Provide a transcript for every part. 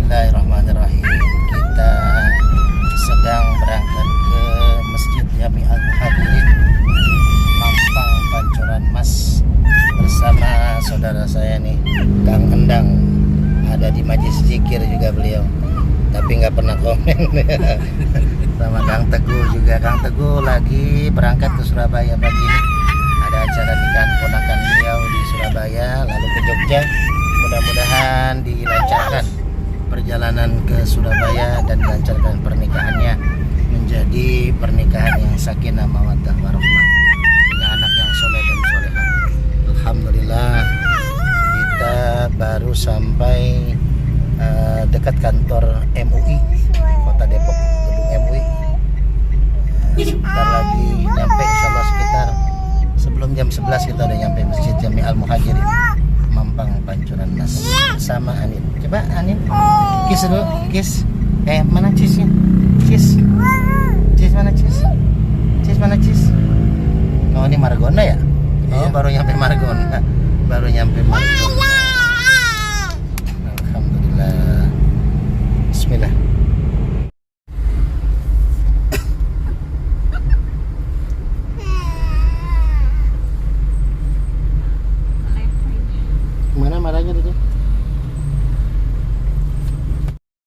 Bismillahirrahmanirrahim. Kita sedang berangkat ke Masjid Jami Al-Muhajirin Mampang Pancoran Mas bersama saudara saya nih, Kang Endang. Ada di majlis zikir juga beliau, tapi nggak pernah komen. Sama Kang Teguh juga. Kang Teguh lagi berangkat ke Surabaya pagi ini. Ada acara nikahan ponakan beliau di Surabaya, lalu ke Jogja. Mudah-mudahan dilancarkan perjalanan ke Surabaya dan dilancarkan pernikahannya menjadi pernikahan yang sakinah mawaddah warahmah dengan anak yang soleh dan solehah. Alhamdulillah, kita baru sampai dekat kantor MUI Kota Depok, gedung MUI. Sebentar lagi nyampe, insyaallah sekitar sebelum jam 11 kita udah nyampe Masjid Jami Al-Muhajirin Mampang Pancoran Mas sama Anin. Coba Anin kiss dulu, kiss. Mana cheese-nya? Cheese. Cheese mana cheese? Cheese mana cheese? Oh, ini Margonda ya? Oh, iya. Baru nyampe Margonda. Baru nyampe Margonda. Alhamdulillah. Bismillah. Mana marahnya tadi?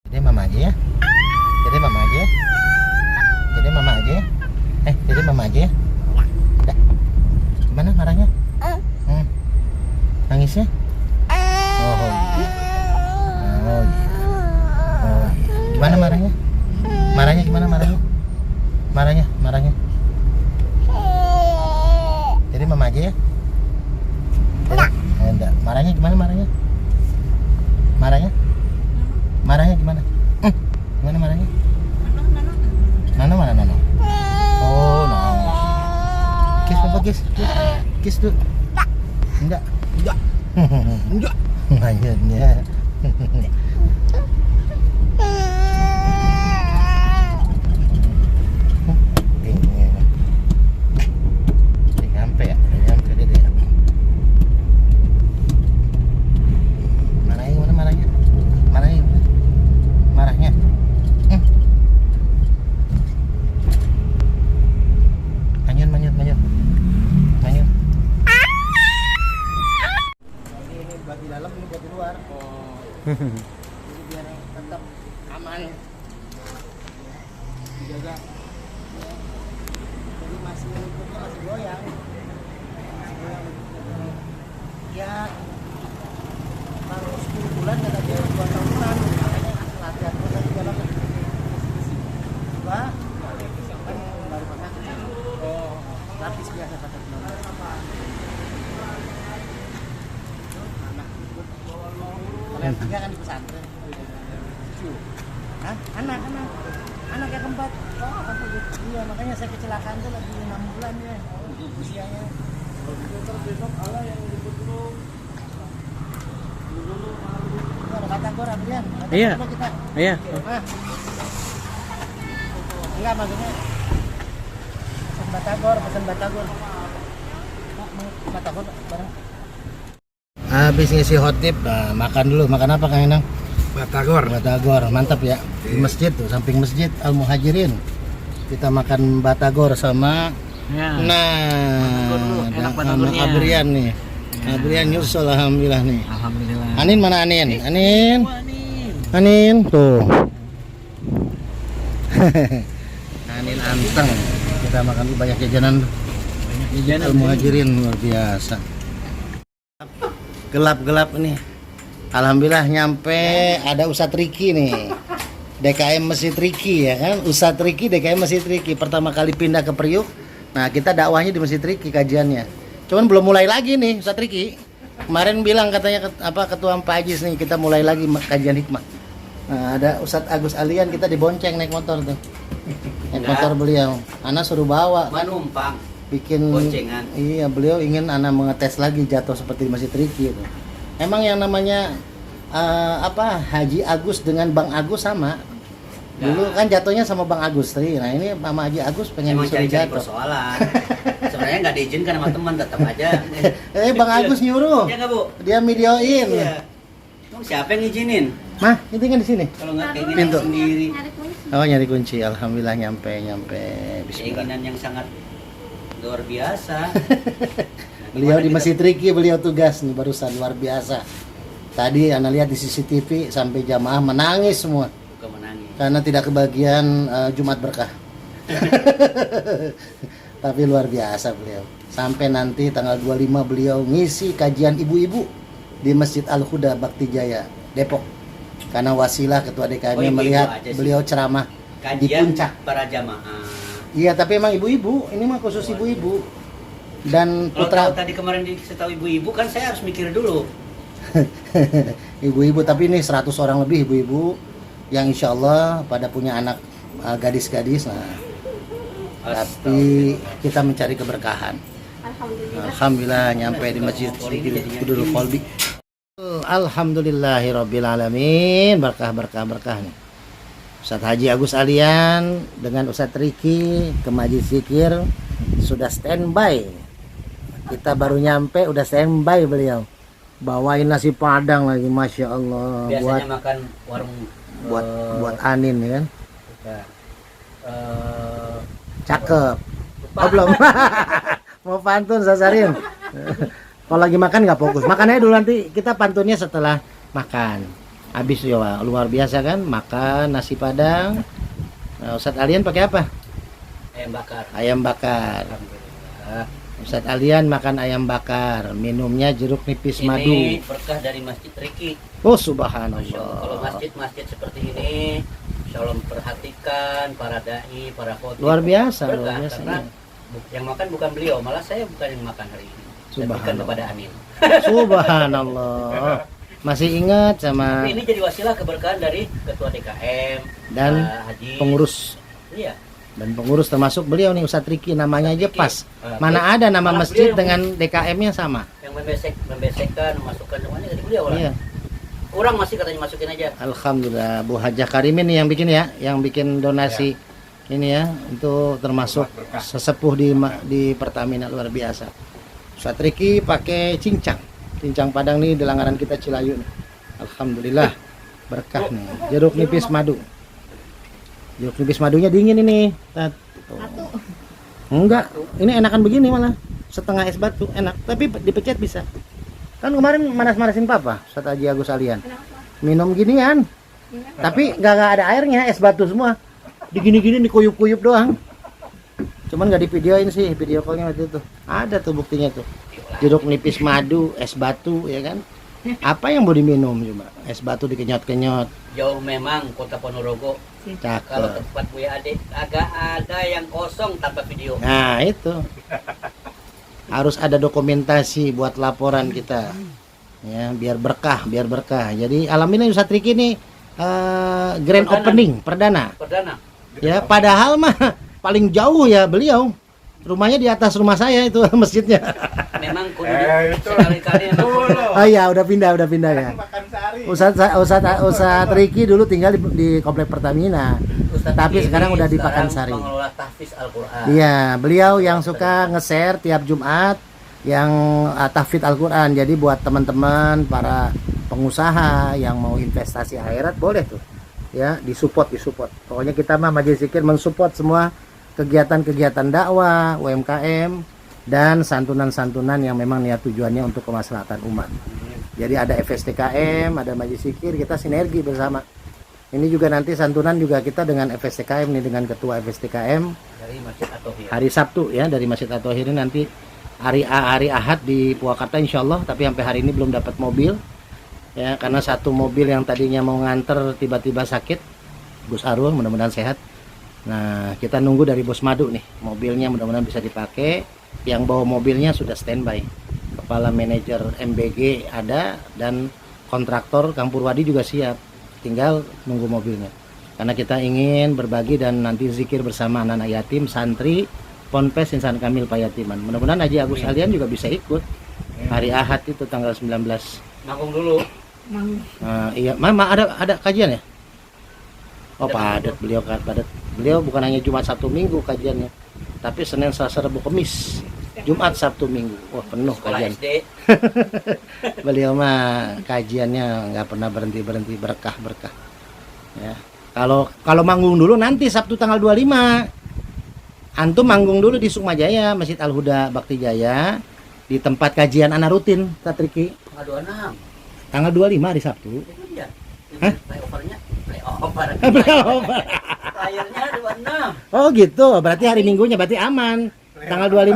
Jadi mama aja ya. Jadi mama aja ya. Jadi mama aja ya. Jadi mama aja ya. Dah. Gimana marahnya? Nangisnya? Oh, oh iya. Oh iya. Oh iya. Gimana marahnya? Marahnya gimana marahnya? Marahnya. Jadi mama aja ya. Enggak. Marahnya gimana marahnya? Marahnya gimana? Gimana marahnya? Nano mana Nano? Oh, Nano. Kiss papa, kiss. Kiss tuh. Enggak. Akhirnya. Buat di dalam, ini buat di luar. Jadi biar tetap aman dijaga. Jadi masih goyang. Ya baru 10 bulan kata dia, 2 tahunan. Makanya latihan terus di dalam. Coba baru pernah. Oh, lapis biasa kata dia. Kalian 3 kan di pesantren. Hah? Anak yang keempat. Oh, iya, makanya saya kecelakaan tuh lagi 6 bulan ya usianya. Besok Allah yang jemput dulu. Ada Batagor, Adrian. Iya. Iya. Enggak, maksudnya pesan Batagor. Batagor bareng. Habis ngisi hotip, makan dulu. Makan apa Kang Enang? Batagor, mantap ya. Di masjid tuh, samping Masjid Al-Muhajirin. Kita makan Batagor sama ya. Nah, sama Abrian nih. Ya. Abrian nyusul, alhamdulillah nih. Alhamdulillah. Anin mana Anin? Anin tuh. Anin anteng. Kita makan dulu, banyak jajanan. Al-Muhajirin luar biasa. Gelap nih. Alhamdulillah nyampe, ada Ustadz Riki nih. DKM Masjid Riki ya kan. Ustadz Riki DKM Masjid Riki pertama kali pindah ke Priuk. Nah, kita dakwahnya di Masjid Riki kajiannya. Cuman belum mulai lagi nih Ustadz Riki. Kemarin bilang katanya ketua Pak Ajis nih, kita mulai lagi kajian hikmah. Nah, ada Ustadz Agus Alian, kita dibonceng naik motor tuh. Naik motor beliau. Ana suruh bawa kan. Numpang. Bikin boncengan. Iya, beliau ingin anak mengetes lagi jatuh seperti di Masjid Riki itu. Emang yang namanya Haji Agus dengan Bang Agus sama. Dulu kan jatuhnya sama Bang Agus Tri. Nah ini sama Haji Agus pengen disuruh jatuh. Persoalan. Sebenarnya nggak diizinkan sama teman, tetap aja. Bang Agus nyuruh. Ya nggak Bu? Dia videoin. Iya. Emang siapa yang ngizinin? Mah, itu kan di sini. Kalau nggak keinginan Pintu. sendiri. Nyari kunci. Oh, nyari kunci. Alhamdulillah nyampe. Bismillah. Keinginan yang sangat luar biasa. Beliau di Masjid Riki, beliau tugas nih barusan luar biasa. Tadi Anda lihat di CCTV sampai jamaah menangis semua Bukan menangis. karena tidak kebagian Jumat berkah. Tapi luar biasa beliau. Sampai nanti tanggal 25 beliau ngisi kajian ibu-ibu di Masjid Al-Huda Bakti Jaya, Depok. Karena wasilah ketua DKM ibu-ibu melihat aja sih. beliau ceramah di Kajian puncak. para jamaah. Iya, tapi emang ibu-ibu, ini mah khusus ibu-ibu. Dan Kalau putra tadi kemarin dikasih tahu ibu-ibu kan saya harus mikir dulu. ibu-ibu, tapi ini 100 orang lebih ibu-ibu yang insya Allah pada punya anak gadis-gadis. Nah, tapi kita mencari keberkahan. Alhamdulillah. Alhamdulillah nyampe di Masjid Qudul Qalbi. Alhamdulillahirabbil alamin. Berkah nih. Ustadz Haji Agus Alian dengan Ustadz Riki ke Majlis Zikir sudah standby. Kita baru nyampe udah standby beliau. Bawain nasi padang lagi, masya Allah. Biasanya makan warung buat Anin ya kan. Cakep. Lupa. Oh belum. Mau pantun sasarin. Kalau lagi makan nggak fokus. Makannya dulu, nanti kita pantunnya setelah makan. Habis ya Wak. Luar biasa kan, makan nasi padang. Nah, Ustadz Alian pakai apa? Ayam bakar. Ayam bakar. Alhamdulillah. Ustadz Alian makan ayam bakar, minumnya jeruk nipis madu. Ini berkah dari Masjid Riki. Oh Masya Allah. Kalau subhanallah. masjid-masjid seperti ini, Insya Allah memperhatikan para dai, para khotib. Luar biasa, Berkah, luar biasa. karena yang makan bukan beliau, malah saya bukan yang makan hari ini. Saya berikan Subhanallah. kepada Amin. Subhanallah. Masih ingat sama Tapi ini jadi wasilah keberkahan dari Ketua DKM dan Pak Haji. pengurus Iya. dan pengurus termasuk beliau nih Ustadz Riki, namanya aja Riki. pas. Ah, Mana ada nama malah masjid beliau yang- dengan DKM-nya sama. Yang membesekkan, memasukkan semuanya dari beliau lah. Iya. Kurang masih katanya masukin aja. Alhamdulillah, Bu Hajah Karimin nih yang bikin ya, yang bikin donasi ini ya, itu termasuk sesepuh di Pertamina, luar biasa. Ustadz Riki pakai cincang padang nih di langganan kita Cilayu nih. Alhamdulillah, berkah nih. Jeruk nipis madu. Jeruk nipis madunya dingin ini. Tat. Tuh. Enggak, ini enakan begini malah. Setengah es batu enak, tapi dipecet bisa. Kan kemarin manas-manasin papa, Ustadz Haji Agus Alian. Kenapa? Minum ginian. Tapi nggak ada airnya, es batu semua. Digini-gini dikuyup-kuyup doang. Cuman nggak di videoin sih, video callnya waktu itu. Ada tuh buktinya tuh. Jeruk nipis madu, es batu, ya kan? Apa yang mau diminum coba? Es batu dikenyot-kenyot. Jauh memang Kota Ponorogo. Kalau Cakep. tempat Buya Ade agak ada yang kosong tanpa video. Nah itu. Harus ada dokumentasi buat laporan kita. Ya, biar berkah. Jadi alhamdulillah Ustadz Riki ini grand Perdana. opening, perdana. Perdana. Ya, padahal mah paling jauh ya beliau. Rumahnya di atas rumah saya itu masjidnya. Memang kudu sekali-kali Oh iya, udah pindah ya. Ustadz Riki dulu tinggal di komplek Pertamina. Tapi sekarang udah di Pakansari. Pengelola tahfiz Al-Qur'an. Iya, beliau yang suka nge-share tiap Jumat yang tahfidz Al-Qur'an. Jadi buat teman-teman para pengusaha yang mau investasi akhirat boleh tuh. Ya, disupport. Pokoknya kita mah Majelis Zikir mensupport semua kegiatan-kegiatan dakwah, UMKM, dan santunan-santunan yang memang niat tujuannya untuk kemaslahatan umat. Jadi ada FSTKM, ada Majelis Zikir, kita sinergi bersama. Ini juga nanti santunan juga kita dengan FSTKM nih, dengan ketua FSTKM Dari Masjid At-Thohir. hari Sabtu ya, dari Masjid At-Thohir ini nanti hari Ahad di Purwakarta insya Allah, tapi sampai hari ini belum dapat mobil ya, karena satu mobil yang tadinya mau nganter tiba-tiba sakit, Gus Arul, mudah-mudahan sehat. Nah, kita nunggu dari Bos Madu nih, mobilnya mudah-mudahan bisa dipakai. Yang bawa mobilnya sudah standby, kepala manajer MBG ada, dan kontraktor Kang Purwadi juga siap, tinggal nunggu mobilnya. Karena kita ingin berbagi dan nanti zikir bersama anak-anak yatim, santri Ponpes Insan Kamil Payatiman. Mudah-mudahan Haji Agus Alian juga bisa ikut hari Ahad itu tanggal 19. Manggung dulu. Iya, Mama ada kajian ya? Oh padat, beliau padat. Beliau bukan hanya Jumat Sabtu Minggu kajiannya, tapi Senin, Selasa, Rabu, Kamis Jumat, Sabtu, Minggu. Wah, penuh Sekolah kajian. SD. Beliau mah kajiannya nggak pernah berhenti berkah. Ya. Kalau manggung dulu nanti Sabtu tanggal 25. Antum manggung dulu di Sukmajaya, Masjid Al-Huda Bakti Jaya, di tempat kajian anak rutin, Satriki. Tanggal 26. Tanggal 25 hari Sabtu. Iya. Hah? Playover. Playover. Layarnya 26. Oh gitu, berarti hari Minggunya berarti aman. Tanggal 25.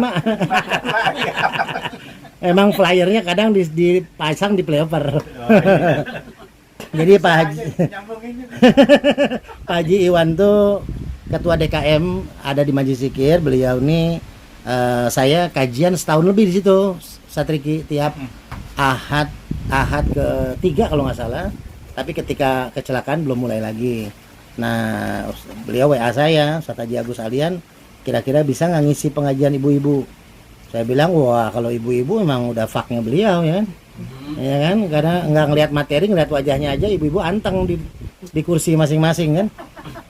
Emang flyernya kadang dipasang di playover. Jadi Pak Haji, Pak Haji Iwan tuh ketua DKM ada di Majelis Zikir. Beliau ini saya kajian setahun lebih di situ, Satriki, tiap Ahad ketiga kalau nggak salah. Tapi ketika kecelakaan belum mulai lagi. Nah, beliau WA saya, Ustaz Haji Agus Alian, kira-kira bisa nggak ngisi pengajian ibu-ibu? Saya bilang, wah kalau ibu-ibu emang udah faknya beliau ya kan? Ya kan, karena nggak ngelihat materi, ngelihat wajahnya aja ibu-ibu anteng di kursi masing-masing kan?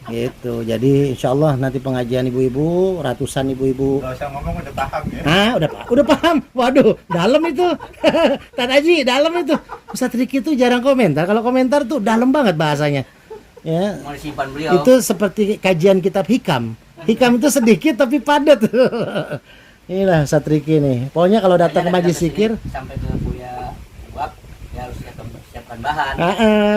Gitu. Jadi insya Allah nanti pengajian ibu-ibu, ratusan ibu-ibu. Nggak usah ngomong udah paham ya. Ah, udah paham. Waduh, dalam itu. Tat Haji, dalam itu. Ustaz Riki itu jarang komentar. Kalau komentar tuh dalam banget bahasanya. Ya. Mau disimpan beliau. Itu seperti kajian kitab hikam. Hikam itu sedikit tapi padat. Inilah Ustaz Riki nih. Pokoknya kalau datang ke Majelis Zikir sampai ke Buya Wak, ya harus siapkan bahan.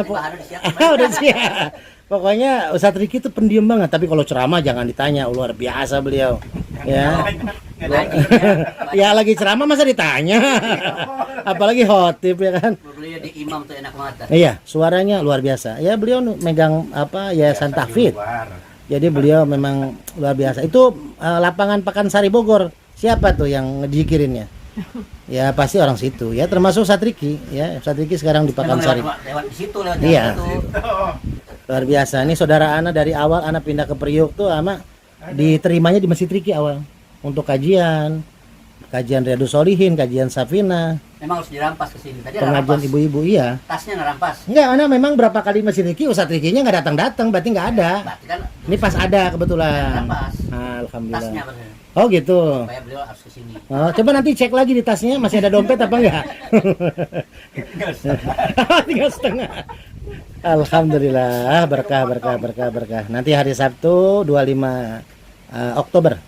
Bahan udah siap. Udah siap. Pokoknya Ustadz Riki itu pendiam banget, tapi kalau ceramah jangan ditanya, luar biasa beliau. Ya. Ya lagi ceramah masa ditanya. Apalagi khotib ya kan. Beliau di imam tuh enak banget. Iya, suaranya luar biasa. Ya beliau megang Yayasan Tahfidz. Jadi beliau memang luar biasa. Itu lapangan Pakansari Bogor. Siapa tuh yang ngejikirinnya? Ya pasti orang situ ya, termasuk Ustadz Riki ya. Ustadz Riki sekarang di Pakansari. Lewat di situ lewat. Iya. Luar biasa. Ini saudara Ana dari awal Ana pindah ke Priuk tuh ama diterimanya di Masjid Riki awal untuk kajian Riyadus Sholihin, kajian Safina. Memang harus dirampas ke sini. Tadi pengajian ibu-ibu iya. Tasnya ngerampas. Enggak, Ana memang berapa kali Masjid Riki Ustadz Rikinya nggak datang, berarti nggak ada. Berarti kan Ini pas ada kebetulan. Rampas. Alhamdulillah. Tasnya maksudnya. Oh gitu. Supaya beliau harus ke sini. Oh, coba nanti cek lagi di tasnya masih ada dompet apa enggak? Tinggal setengah. Alhamdulillah, berkah. Nanti hari Sabtu 25 Oktober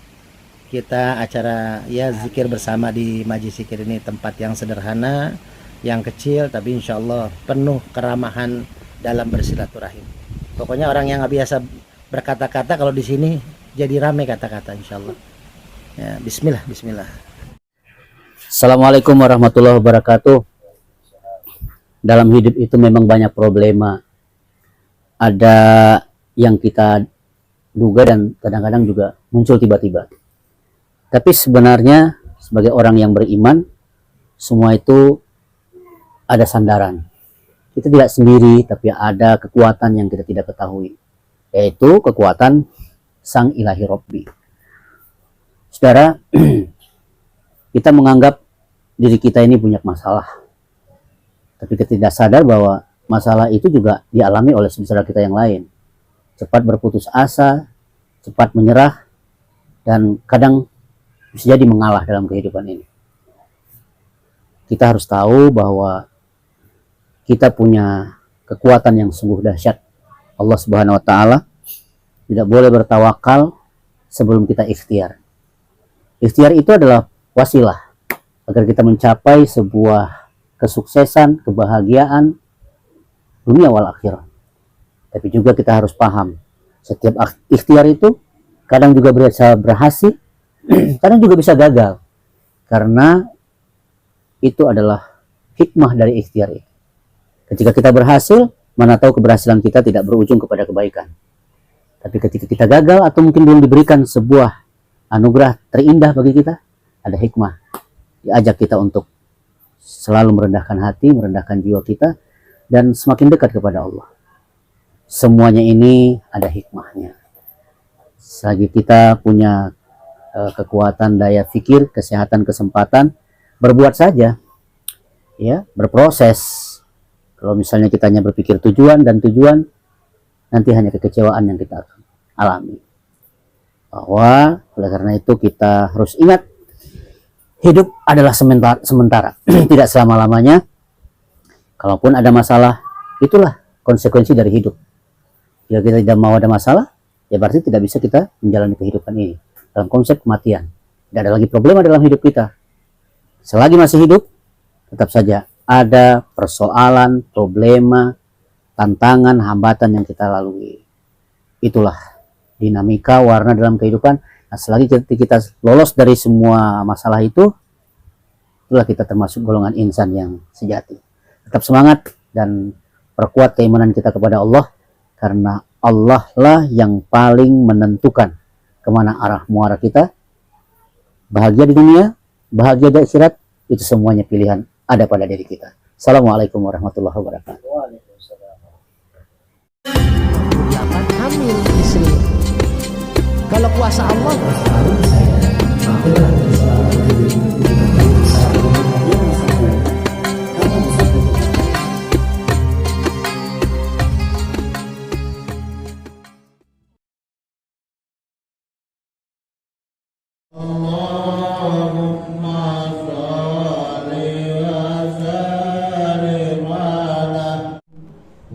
kita acara ya zikir bersama di Majelis Zikir ini, tempat yang sederhana, yang kecil tapi insya Allah penuh keramahan dalam bersilaturahim. Pokoknya orang yang nggak biasa berkata-kata kalau di sini jadi rame kata-kata insya Allah. Ya, bismillah. Assalamualaikum warahmatullahi wabarakatuh. Dalam hidup itu memang banyak problema. Ada yang kita duga dan kadang-kadang juga muncul tiba-tiba. Tapi sebenarnya sebagai orang yang beriman, semua itu ada sandaran. Kita tidak sendiri, tapi ada kekuatan yang kita tidak ketahui. Yaitu kekuatan Sang Ilahi Robbi. Saudara, kita menganggap diri kita ini punya masalah. Tapi kita tidak sadar bahwa masalah itu juga dialami oleh saudara kita yang lain. Cepat berputus asa, cepat menyerah, dan kadang bisa jadi mengalah dalam kehidupan ini. Kita harus tahu bahwa kita punya kekuatan yang sungguh dahsyat. Allah Subhanahu wa Ta'ala tidak boleh bertawakal sebelum kita ikhtiar. Ikhtiar itu adalah wasilah agar kita mencapai sebuah kesuksesan, kebahagiaan dunia wal akhirah. Tapi juga kita harus paham, setiap ikhtiar itu kadang juga bisa berhasil, kadang juga bisa gagal. Karena itu adalah hikmah dari ikhtiar itu. Ketika kita berhasil, mana tahu keberhasilan kita tidak berujung kepada kebaikan. Tapi ketika kita gagal atau mungkin belum diberikan sebuah anugerah terindah bagi kita, ada hikmah. Diajak kita untuk selalu merendahkan hati, merendahkan jiwa kita, dan semakin dekat kepada Allah. Semuanya ini ada hikmahnya. Selagi kita punya kekuatan daya pikir, kesehatan, kesempatan, berbuat saja, ya, berproses. Kalau misalnya kita hanya berpikir tujuan, nanti hanya kekecewaan yang kita akan alami. Bahwa oleh karena itu kita harus ingat hidup adalah sementara, tidak selama-lamanya. Kalaupun ada masalah, itulah konsekuensi dari hidup. Jika kita tidak mau ada masalah, ya berarti tidak bisa kita menjalani kehidupan ini. Dalam konsep kematian, tidak ada lagi problema dalam hidup kita. Selagi masih hidup, tetap saja ada persoalan, problema, tantangan, hambatan yang kita lalui. Itulah dinamika warna dalam kehidupan. Nah, selagi kita lolos dari semua masalah itu, itulah kita termasuk golongan insan yang sejati. Tetap semangat dan perkuat keimanan kita kepada Allah, karena Allah lah yang paling menentukan kemana arah muara kita. Bahagia di dunia, bahagia di akhirat, itu semuanya pilihan ada pada diri kita. Assalamualaikum warahmatullahi wabarakatuh. Hamil istri. Kalau kuasa Allah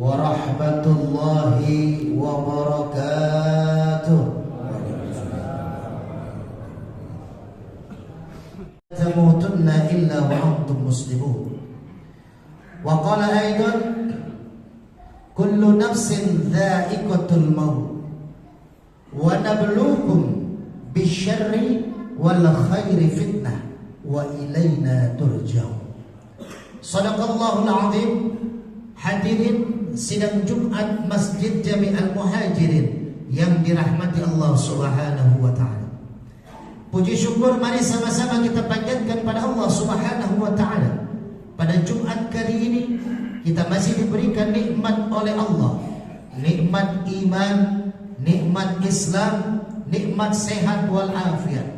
warahmatullahi wabarakatuh. Tamutunna illa wa antum muslimun. Wa qala aidan kullu nafsin dha'iqatul maut wa nabluukum bisyarri wal khairi fitnah wa ilaina turja'un. Shadaqallahul azim. Hadirin sidang Jumat Masjid Jami'al Muhajirin yang dirahmati Allah Subhanahu wa taala. Puji syukur mari sama-sama kita panjatkan pada Allah Subhanahu wa taala. Pada Jumat kali ini kita masih diberikan nikmat oleh Allah. Nikmat iman, nikmat Islam, nikmat sehat wal afiat.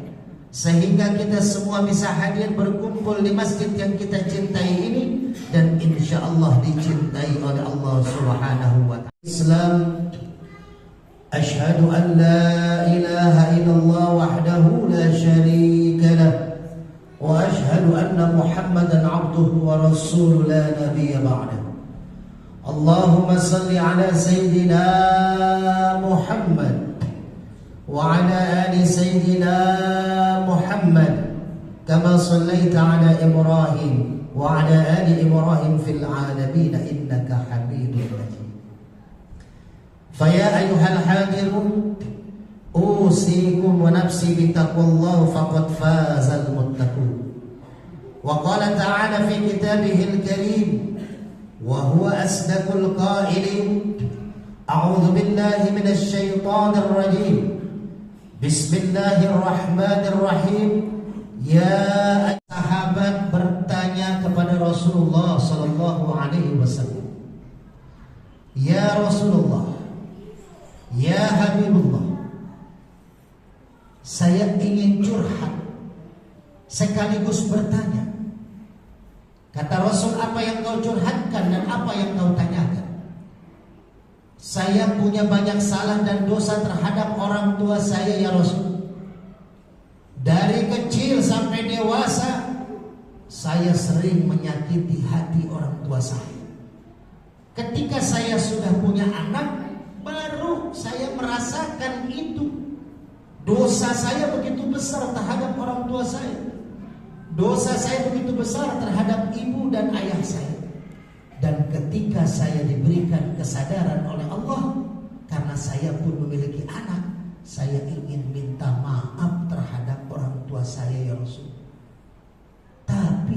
Sehingga kita semua bisa hadir berkumpul di masjid yang kita cintai ini, dan insya Allah dicintai oleh Allah Subhanahu wa ta'ala. Islam, asyhadu an la ilaha illallah wahdahu la syarika lah, wa asyhadu anna Muhammadan abduhu wa rasuluhu la nabiyya ba'dah. Allahumma salli ala sayyidina Muhammad wa ala ali sayyidina Muhammad kama sallaita ala Ibrahim wa ala ali Ibrahim fil alamin innaka Hamidum Majid. Faya ayyuhal hadirun usikum wa nafsi bitaqwallah faqad fazal muttaqun. Wa qala ta'ala fi kitabihil karim wa huwa asdaqul qailin a'udzu billahi minasy syaithanir rajim. Bismillahirrahmanirrahim. Ya sahabat bertanya kepada Rasulullah sallallahu alaihi wasallam, ya Rasulullah, ya Habibullah, saya ingin curhat sekaligus bertanya. Kata Rasul, apa yang kau curhatkan dan apa yang kau tanyakan? Saya punya banyak salah dan dosa terhadap orang tua saya ya Rasul. Dari kecil sampai dewasa, saya sering menyakiti hati orang tua saya. Ketika saya sudah punya anak, baru saya merasakan itu. Dosa saya begitu besar terhadap orang tua saya. Dosa saya begitu besar terhadap ibu dan ayah saya. Dan ketika saya diberikan kesadaran oleh Allah, karena saya pun memiliki anak, saya ingin minta maaf terhadap orang tua saya ya Rasul. Tapi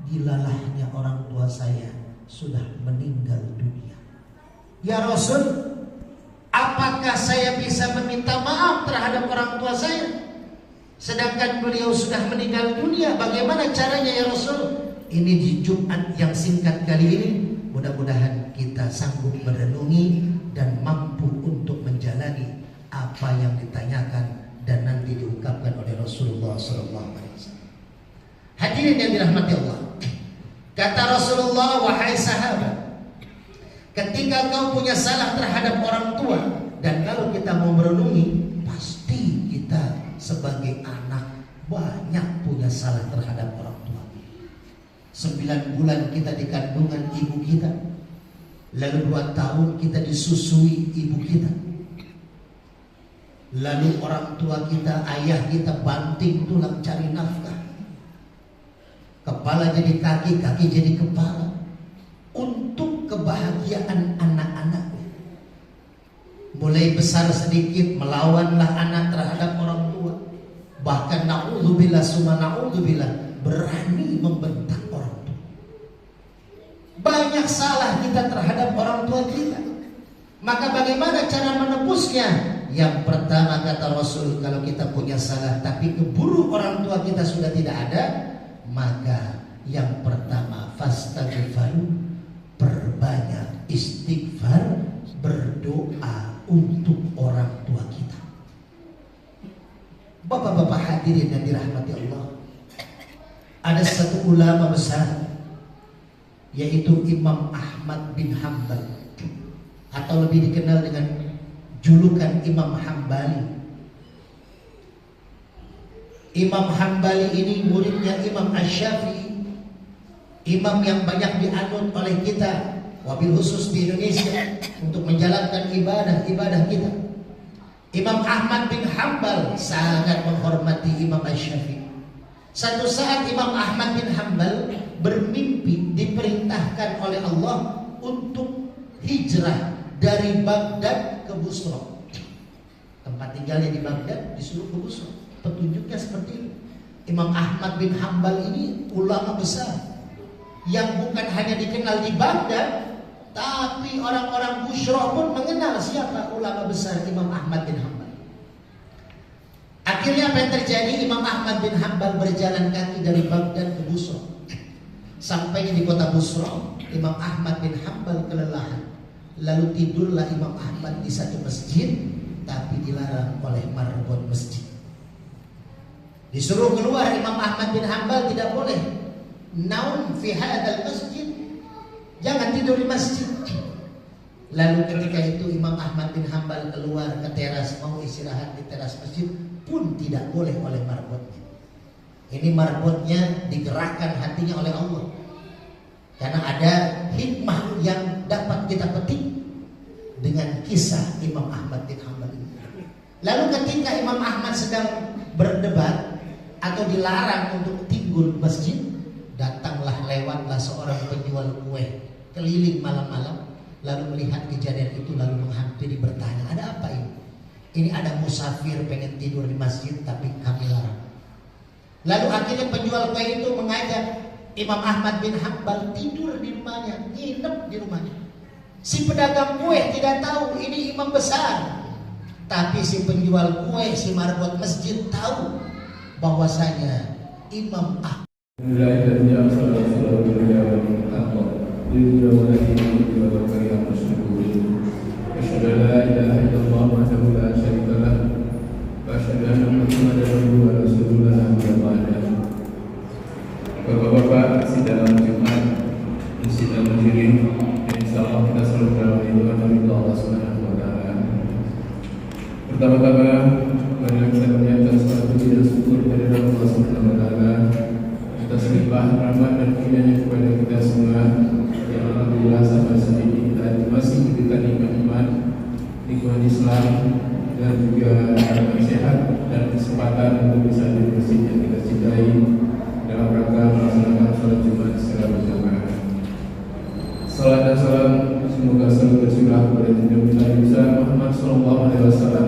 dilalahnya orang tua saya sudah meninggal dunia. Ya Rasul, apakah saya bisa meminta maaf terhadap orang tua saya? Sedangkan beliau sudah meninggal dunia, bagaimana caranya ya Rasul? Ini di Jumat yang singkat kali ini, mudah-mudahan kita sanggup merenungi dan mampu untuk menjalani apa yang ditanyakan dan nanti diungkapkan oleh Rasulullah SAW. Hadirin yang dirahmati Allah, kata Rasulullah, wahai sahabat, ketika kau punya salah terhadap orang tua, dan kalau kita mau merenungi, pasti kita sebagai anak banyak punya salah terhadap orang tua. 9 bulan kita di kandungan ibu kita, lalu 2 tahun kita disusui ibu kita, lalu orang tua kita, ayah kita banting tulang cari nafkah, kepala jadi kaki, kaki jadi kepala, untuk kebahagiaan anak-anaknya. Mulai besar sedikit melawanlah anak terhadap orang tua, bahkan na'udzubillah summa na'udzubillah, berani membentak orang tua. Banyak salah kita terhadap orang tua kita. Maka bagaimana cara menebusnya? Yang pertama kata Rasul, kalau kita punya salah tapi keburu orang tua kita sudah tidak ada, maka yang pertama fastaghfiru, perbanyak istighfar, berdoa untuk orang tua kita. Bapak-bapak hadirin yang dirahmati Allah, ada satu ulama besar, yaitu Imam Ahmad bin Hanbal, atau lebih dikenal dengan julukan Imam Hambali. Imam Hambali ini muridnya Imam Asy-Syafi'i, imam yang banyak dianut oleh kita, wabil khusus di Indonesia, untuk menjalankan ibadah kita. Imam Ahmad bin Hanbal sangat menghormati Imam Asy-Syafi'i. Satu saat Imam Ahmad bin Hanbal bermimpi diperintahkan oleh Allah untuk hijrah dari Baghdad ke Busra. Tempat tinggalnya di Baghdad, disuruh ke Busra. Petunjuknya seperti ini. Imam Ahmad bin Hanbal ini ulama besar yang bukan hanya dikenal di Baghdad, tapi orang-orang Busra pun mengenal siapa ulama besar Imam Ahmad bin Hanbal. Akhirnya apa yang terjadi? Imam Ahmad bin Hanbal berjalan kaki dari Baghdad ke Busra. Sampai di kota Busra, Imam Ahmad bin Hanbal kelelahan. Lalu tidurlah Imam Ahmad di satu masjid, tapi dilarang oleh marbot masjid. Disuruh keluar Imam Ahmad bin Hanbal, tidak boleh. Naum fi hadzal masjid, jangan tidur di masjid. Lalu ketika itu Imam Ahmad bin Hanbal keluar ke teras, mau istirahat di teras masjid, pun tidak boleh oleh marbotnya. Ini marbotnya digerakkan hatinya oleh Allah, karena ada hikmah yang dapat kita petik dengan kisah Imam Ahmad bin Hanbal ini. Lalu ketika Imam Ahmad sedang berdebat atau dilarang untuk tinggal masjid, datanglah lewatlah seorang penjual kue keliling malam-malam, lalu melihat kejadian itu, lalu menghampiri bertanya, ada apa ini? Ini ada musafir pengen tidur di masjid tapi kami larang. Lalu akhirnya penjual kue itu mengajak Imam Ahmad bin Hanbal tidur di rumahnya, nginep di rumahnya. Si pedagang kue tidak tahu ini imam besar, tapi si penjual kue, si marbot masjid tahu bahwasanya Imam Ahmad. Bapak-bapak, sidang Jumat, sidang Majelis, insyaallah kita selalu dalam lindungan dari Allah Subhanahu wa taala. Pertama-tama, marilah kita menyatakan suatu puji dan syukur kepada Allah Subhanahu wa taala atas limpah rahmat dan karunia-Nya kepada kita semua, yang alhamdulillah sampai saat ini kita masih diberikan nikmat iman, nikmat Islam, dan juga nikmat sehat dan kesempatan untuk bisa di masjid yang kita cintai dalam rangka melaksanakan sholat Jumat secara berjamaah. Salat dan salam semoga selalu tercurah kepada junjungan kita besar Muhammad sallallahu alaihi wasallam.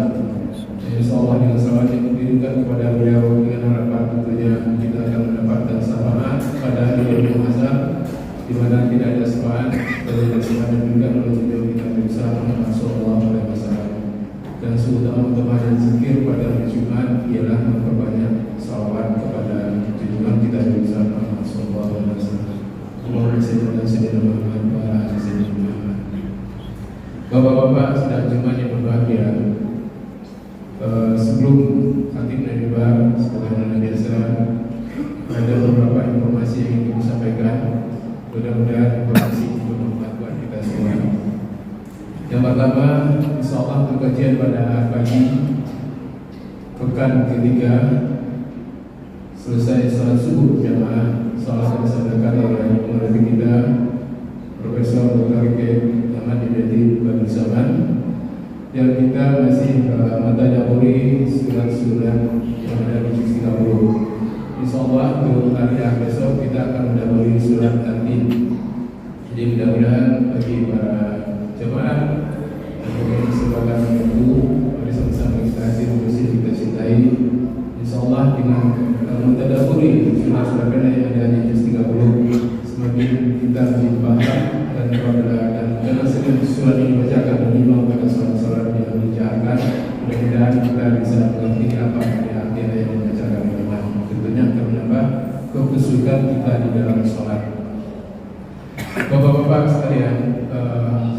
Insyaallah dengan salat yang diberikan kepada beliau, dengan harapan tentunya kita akan mendapatkan syafaat pada hari yaumul hasab, di mana tidak ada syafaat dari syafaat yang diberikan oleh junjungan kita besar Muhammad sallallahu alaihi wasallam. Dan seutama-utama dan zikir pada hari Jumat ialah memperbanyak salawat kepada junjungan kita besar Muhammad sallallahu alaihi wasallam. Allahumma shalli ala sayyidina Muhammad wa ala ali sayyidina Muhammad. Bapak-bapak sedang Jumat yang berbahagia, sebelum khatib dan mimbar sebagaimana biasa, ada beberapa informasi yang ingin disampaikan. Mudah-mudahan informasi itu bermanfaat buat kita semua. Yang pertama, insyaallah untuk kajian pada pagi pekan ketiga selesai sholat subuh berjamaah, sholat yang disampaikan oleh pengajar kita Profesor Dr. K. Ahmad Ibedi Badul Zaman, yang kita masih mentadaburi surat-surat yang ada di juz 30. Insyaallah untuk hari besok kita akan mendahului surat At-Tin. Jadi mudah-mudahan bagi para jemaah yang memiliki kesempatan itu, mari sama-sama kita hadir kita cintai. Insyaallah dengan mentadaburi surat-surat yang ada di juz 30, semakin kita lebih paham dan karena sering surat ini dibacakan dan imam pada sholat-sholat yang dijalankan, mudah-mudahan kita bisa mengerti apa arti yang dibacakan imam. Tentunya akan menambah kekhusyukan kita di dalam sholat. Bapak-bapak sekalian,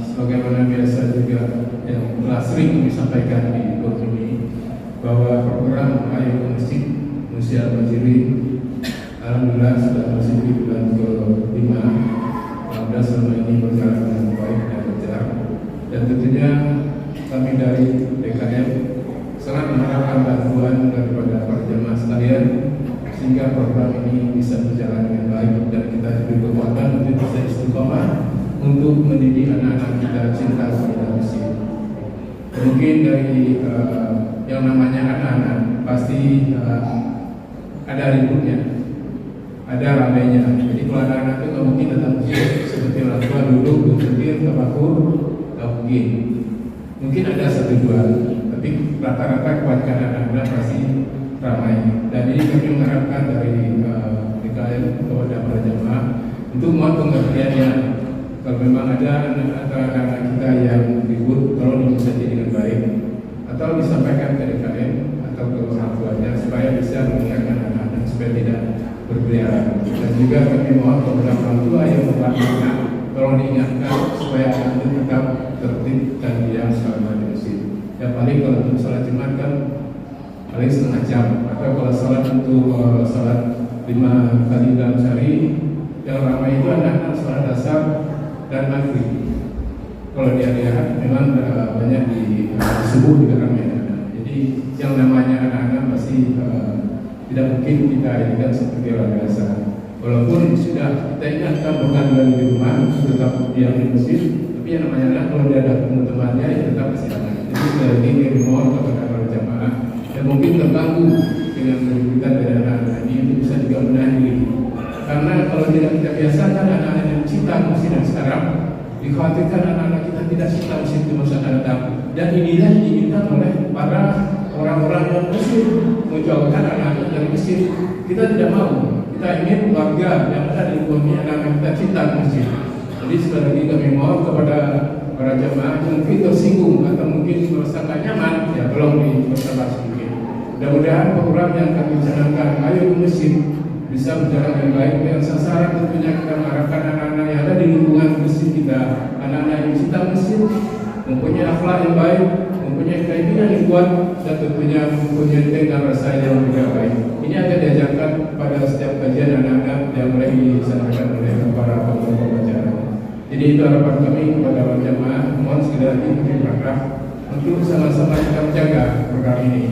sebagaimana biasa juga yang telah sering disampaikan di forum ini, bahwa program Ayo ke Masjid Manusia Al-Majiri alhamdulillah sudah masuk di bulan ke-5. Alhamdulillah selama ini berjalan dengan baik dan lancar, dan tentunya kami dari DKM sangat mengharapkan bantuan daripada para jemaah sekalian sehingga program ini bisa berjalan dengan baik dan kita diberi kekuatan untuk bisa istiqomah untuk mendidik anak-anak kita cinta kepada masjid. Mungkin dari yang namanya anak-anak pasti ada ributnya, ada ramainya. Jadi kalau anak-anak itu nggak mungkin datang masjid seperti orang tua duduk bersetir tafakur, nggak mungkin. Mungkin ada 1-2, tapi rata-rata kebanyakan anak-anak pasti ramai. Dan ini kami mengharapkan dari DKM kepada para jemaah untuk mohon pengertiannya. Kalau memang ada anak-anak kita yang ribut, tolong dimengerti dengan baik, atau disampaikan ke DKM atau ke orang tuanya supaya bisa mengingatkan anak-anak supaya tidak berkeliaran. Dan juga kami mohon kepada orang tua yang membantu anak, tolong diingatkan supaya anak itu tetap tertib dan diam selama di masjid. Ya paling kalau untuk sholat Jumat kan paling setengah jam, atau kalau sholat untuk sholat 5 kali dalam sehari, yang ramai itu anak-anak sholat asar dan maghrib. Kalau di area memang banyak di subuh juga ramai anak. Jadi yang namanya anak-anak pasti tidak mungkin kita jadikan seperti orang biasa. Walaupun sudah kita ingatkan bukan di rumah, tetap diam di masjid, tapi yang namanya anak kalau dia ada teman-temannya ya tetap masih aman. Jadi sekali lagi kami mohon kepada para jamaah yang mungkin terganggu dengan kegiatan dari anak-anak ini itu bisa juga menahan diri. Karena kalau tidak kita biasakan anak-anak yang cinta masjid dan sekarang, dikhawatirkan anak-anak kita tidak cinta masjid di masa akan datang. Dan inilah diinginkan oleh para orang-orang yang muslim menjauhkan anak-anak dari masjid. Kita tidak mau. Kita ingin warga yang ada di lingkungan anak-anak kita cinta masjid. Jadi sekali lagi kami mohon kepada para jemaah yang mungkin tersinggung atau mungkin merasa tidak nyaman, ya tolong dipersabar sedikit. Mudah-mudahan program yang kami canangkan Ayo ke Masjid bisa berjalan dengan baik. Yang sasaran tentunya kita mengharapkan anak-anak yang ada di lingkungan masjid kita, anak-anak yang cinta masjid, mempunyai akhlak yang baik, mempunyai keinginan yang kuat, dan tentunya mempunyai tingkah rasa yang juga baik. Ini akan diajarkan pada setiap kajian anak-anak yang mulai disampaikan oleh para pembicara. Jadi itu harapan kami kepada para jemaah. Mohon sekali lagi berharap untuk sama-sama kita menjaga program ini.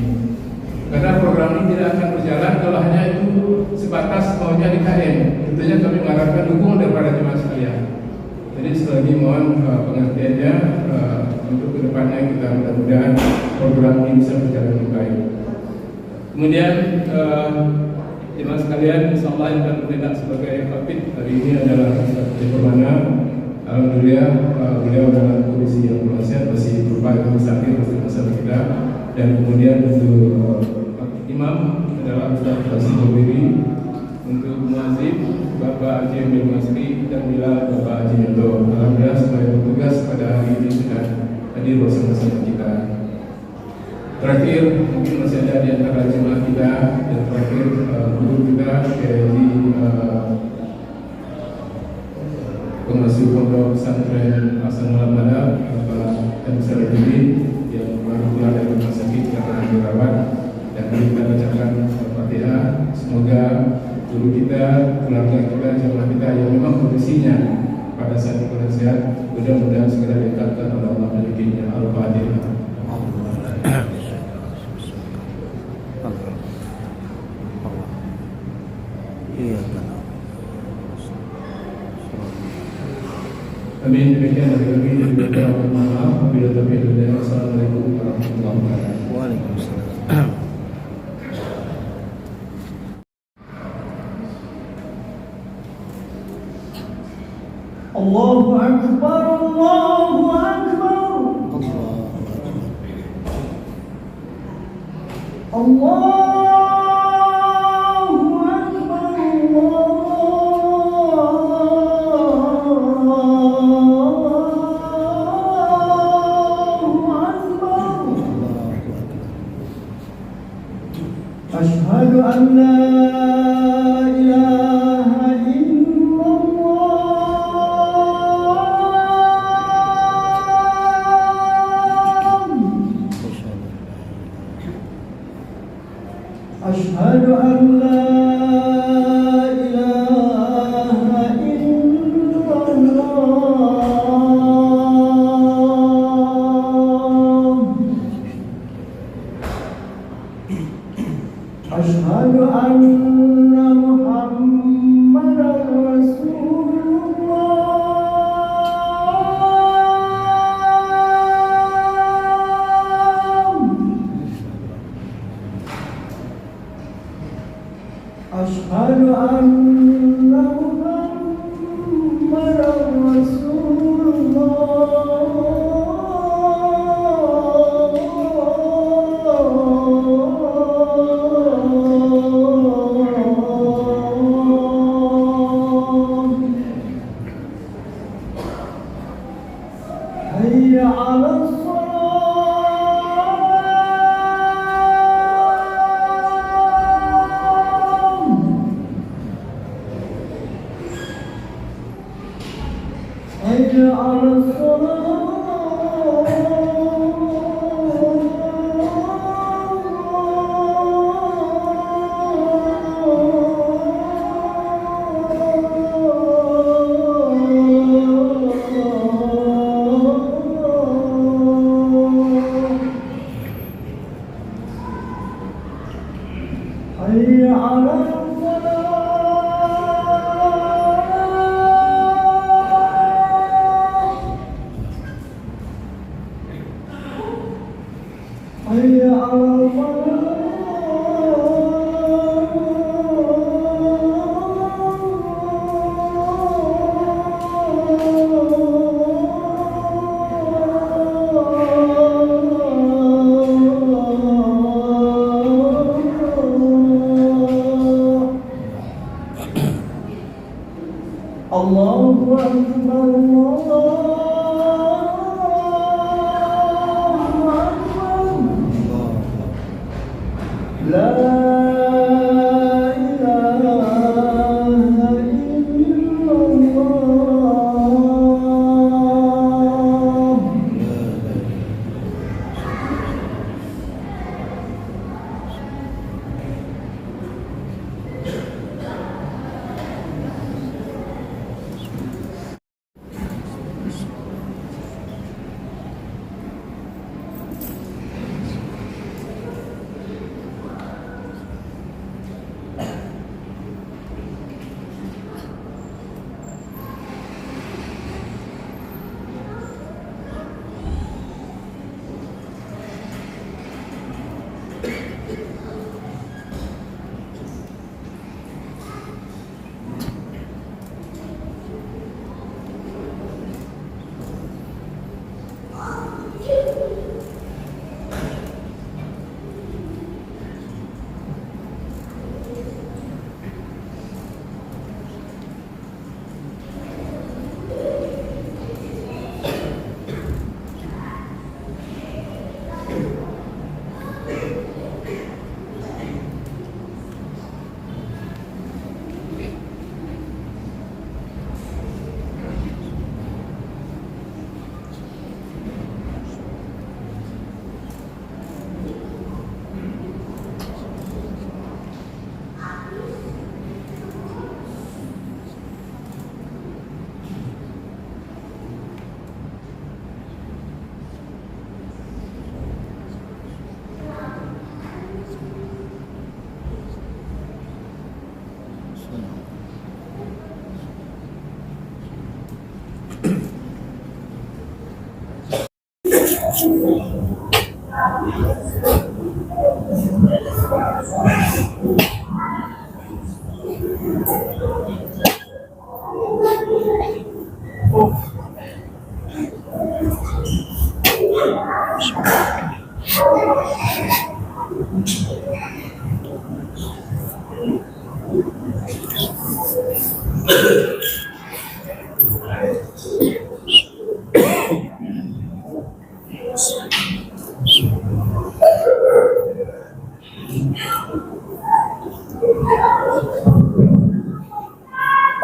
Karena program ini tidak akan berjalan kalau hanya itu sebatas maunya DKM. Tentunya kami mengharapkan dukungan daripada jemaah sekalian. Jadi sekali lagi mohon pengertiannya untuk kedepannya kita mudah-mudahan program ini bisa berjalan dengan baik. Kemudian jemaah sekalian, insyaallah yang akan bertindak sebagai khotib hari ini adalah Ustaz Purwana. Alhamdulillah beliau dalam kondisi yang bersehat, masih berupa sakit bersama kita. Dan kemudian untuk imam adalah Ustaz Hasan Bobiri, untuk muazzin Bapak Haji Emil Masri, dan bila Bapak Haji Yondo. Alhamdulillah sebagai petugas pada hari ini sudah hadir bersama-sama kita. Terakhir mungkin masih ada di antara jemaah kita, dan terakhir guru kita dari pengasuh pondok pesantren Hasanul Abbad Bapak Syarifudin yang baru pulang dari rumah sakit karena dirawat, dan kita bacakan Al-Fatihah. Semoga guru kita, keluarga kita, jemaah kita yang memang kondisinya pada saat itu sehat, mudah-mudahan segera diangkatkan oleh Allah rezekinya. Al-Fatihah. Iya kan. Amin. Demikian dari kami dan kita mohon maaf apabila terjadi dan Assalamualaikum warahmatullahi wabarakatuh. Waalaikumsalam. Allahu Akbar, Allahu Akbar, Allahu Akbar, Allahu Akbar. Asyhadu an la ilaha illallah. Asyhadu an la ilaha illallah. Asyhadu anna Muhammadar Rasulullah. Asyhadu anna Muhammadar Rasulullah. Hayya 'alas hayya 'alas hayya 'alas hayya 'alal Allahu Akbar, Allahu Akbar. La ilaha illallah.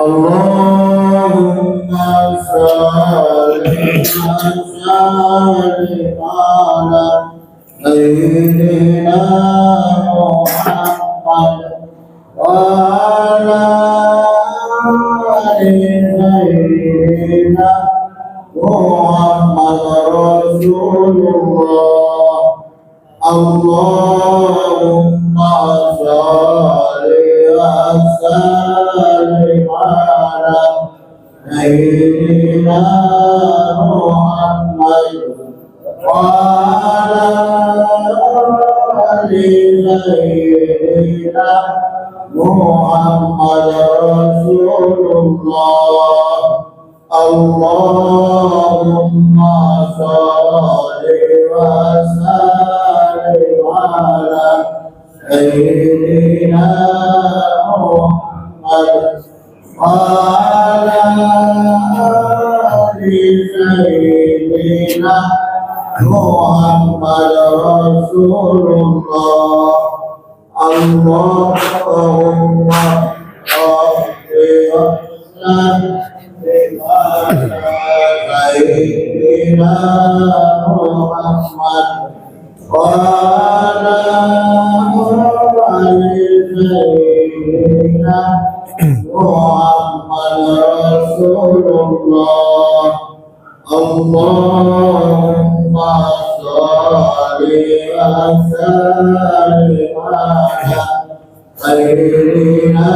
Allahumma salli ala sayyidina Muhammad wa ala ali sayyidina Muhammad Rasulullah. Allahumma salli wa sallim ala sayyidina Muhammad wa ala ali sayyidina Muhammad Rasulullah. Allahumma salli wa sallim ala sayyidina Muhammad wa ala ali sayyidina Muhammad Rasulullah. Allahumma salli wa sallim sayyidina Muhammad wa ala ali sayyidina Muhammad Rasulullah. Allahumma salli wa sallim ala sayyidina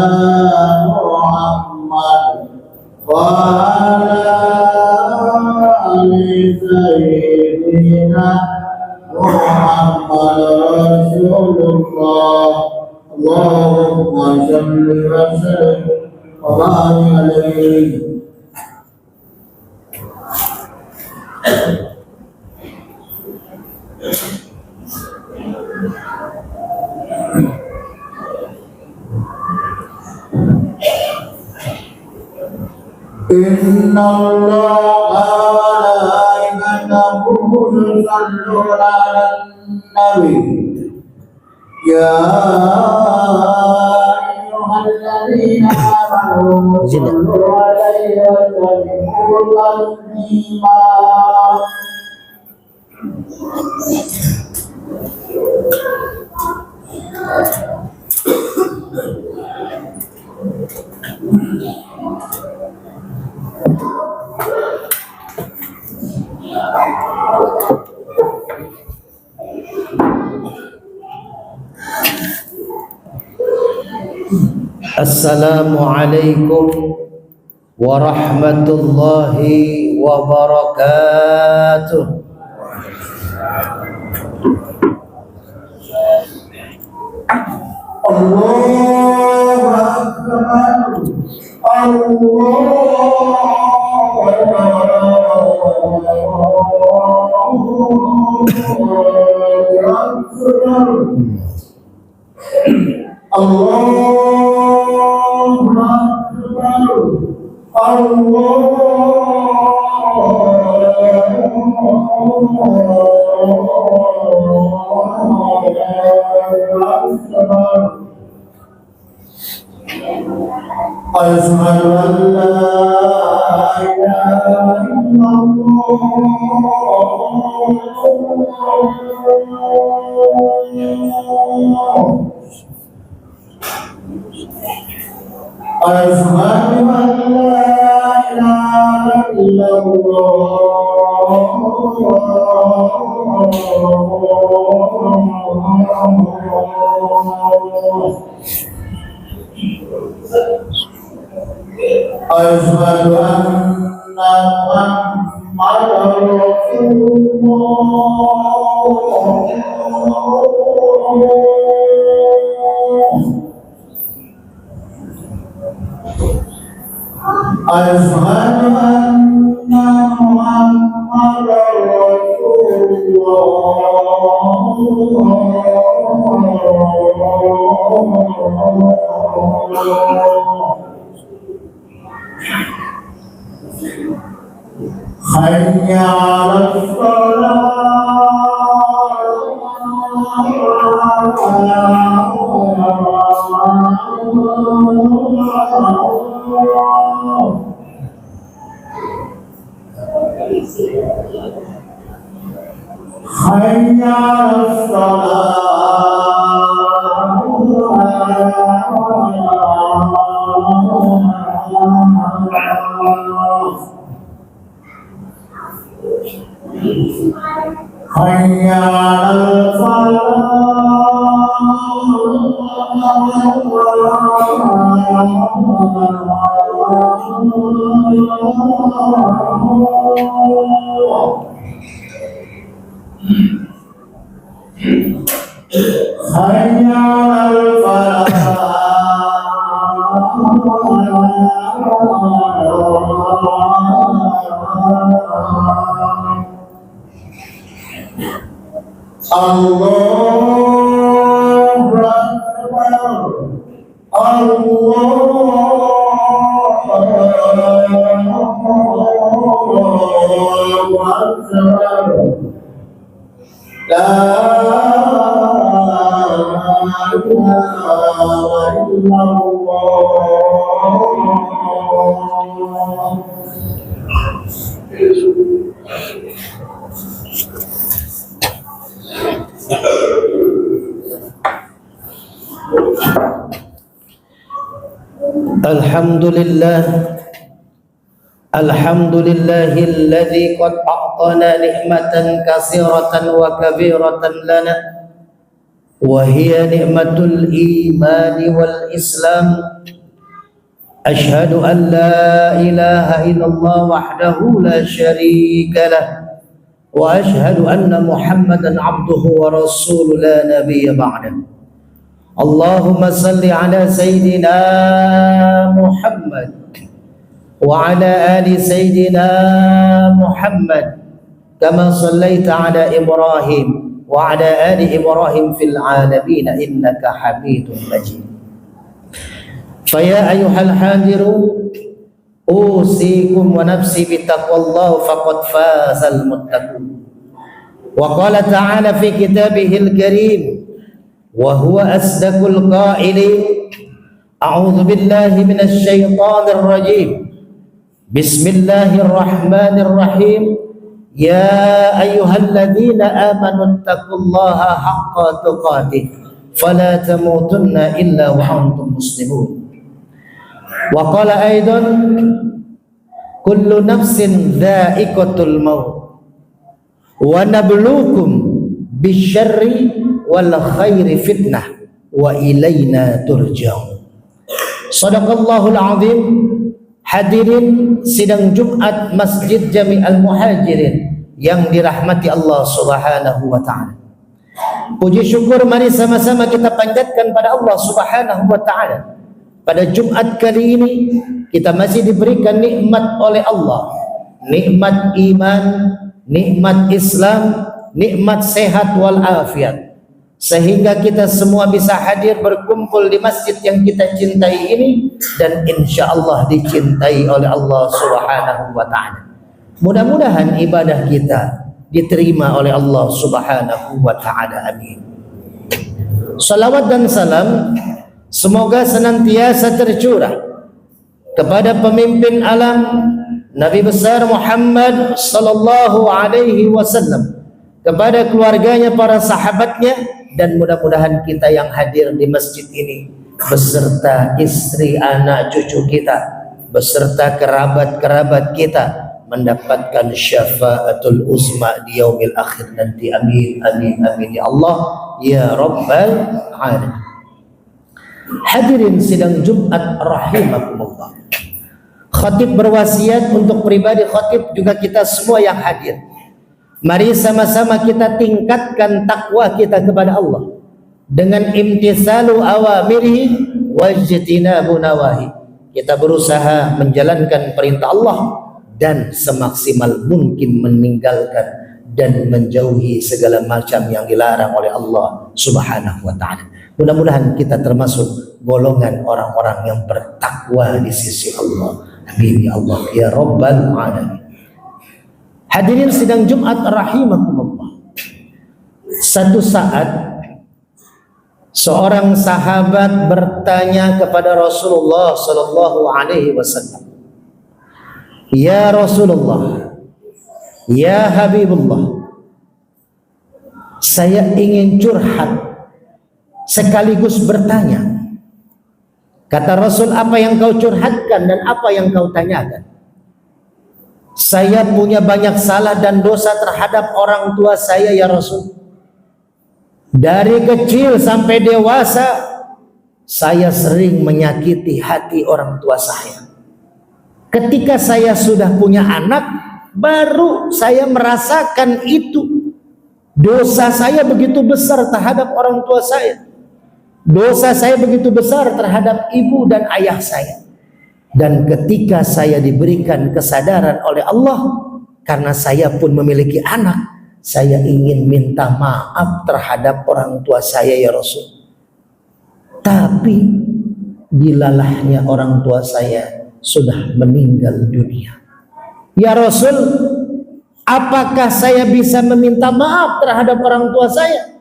Muhammad wa ala ali sayyidina Muhammad Rasulullah. Allahumma salli wa sallim wa barik alaihi. Inna Allaha wa malaikatahu yusalluna 'alan nabi ya ayyuhalladzina amanu sallu 'alaihi wa sallimu taslima. Assalamualaikum warahmatullahi wabarakatuh. Allahu Akbar. Ashhadu an la ilaha illallah. Ashhadu an la ilaha illallah. Ashhadu anna أشهد أن محمدا رسول الله حي على الصلاة حي على الصلاة حي على الفلاح حي على الفلاح الله أكبر الله أكبر لا إله إلا الله الحمد لله الذي قد أعطانا نعمة كثيرة وكبيرة لنا وهي نعمة الإيمان والإسلام. أشهد أن لا إله إلا الله وحده لا شريك له وأشهد أن محمدا عبده ورسوله لا نبي بعده. اللهم صل على سيدنا محمد وعلى آل سيدنا محمد كما صليت على إبراهيم وعلى آل إبراهيم في العالمين إنك حميد مجيد. فيا أيها الحاضرون أوصيكم ونفسي بتقوى الله فقد فاز المتقون. وقال تعالى في كتابه الكريم وهو أصدق القائلين أعوذ بالله من الشيطان الرجيم بسم الله الرحمن الرحيم يا أيها الذين آمنوا اتقوا الله حق تقاته فلا تموتن إلا وأنتم مسلمون. وقال أيضا كل نفس ذائقة الموت ونبلوكم بالشر والخير فتنة وإلينا ترجعون. Sadaqallahul azim. Hadirin sidang Jumat Masjid Jami'al Muhajirin yang dirahmati Allah Subhanahu wa taala. Puji syukur mari sama-sama kita panjatkan pada Allah Subhanahu wa taala. Pada Jumat kali ini kita masih diberikan nikmat oleh Allah. Nikmat iman, nikmat Islam, nikmat sehat wal afiat. Sehingga kita semua bisa hadir berkumpul di masjid yang kita cintai ini dan insya Allah dicintai oleh Allah Subhanahu wa ta'ala. Mudah-mudahan ibadah kita diterima oleh Allah Subhanahu wa ta'ala. Amin. Salawat dan salam semoga senantiasa tercurah kepada pemimpin alam Nabi besar Muhammad sallallahu alaihi wasallam, kepada keluarganya, para sahabatnya, dan mudah-mudahan kita yang hadir di masjid ini beserta istri, anak, cucu kita, beserta kerabat-kerabat kita mendapatkan syafaatul uzma di yaumil akhir nanti. Amin amin amin ya Allah ya rabbal alamin. Hadirin sidang Jumat rahimakumullah. Khatib berwasiat untuk pribadi khatib juga kita semua yang hadir. Mari sama-sama kita tingkatkan takwa kita kepada Allah dengan imtithalu awamirihi wajtinabu nawahi. Kita berusaha menjalankan perintah Allah dan semaksimal mungkin meninggalkan dan menjauhi segala macam yang dilarang oleh Allah Subhanahu wa taala. Mudah-mudahan kita termasuk golongan orang-orang yang bertakwa di sisi Allah. Amin ya Allah ya Rabbal alamin. Hadirin sidang Jumat rahimakumullah. Satu saat seorang sahabat bertanya kepada Rasulullah sallallahu alaihi wasallam, "Ya Rasulullah, ya Habibullah, saya ingin curhat sekaligus bertanya." Kata Rasul, "Apa yang kau curhatkan dan apa yang kau tanyakan?" "Saya punya banyak salah dan dosa terhadap orang tua saya ya Rasul. Dari kecil sampai dewasa saya sering menyakiti hati orang tua saya. Ketika saya sudah punya anak, baru saya merasakan itu. Dosa saya begitu besar terhadap orang tua saya. Dosa saya begitu besar terhadap ibu dan ayah saya. Dan ketika saya diberikan kesadaran oleh Allah, karena saya pun memiliki anak, saya ingin minta maaf terhadap orang tua saya ya Rasul. Tapi bilalahnya orang tua saya sudah meninggal dunia. Ya Rasul, apakah saya bisa meminta maaf terhadap orang tua saya?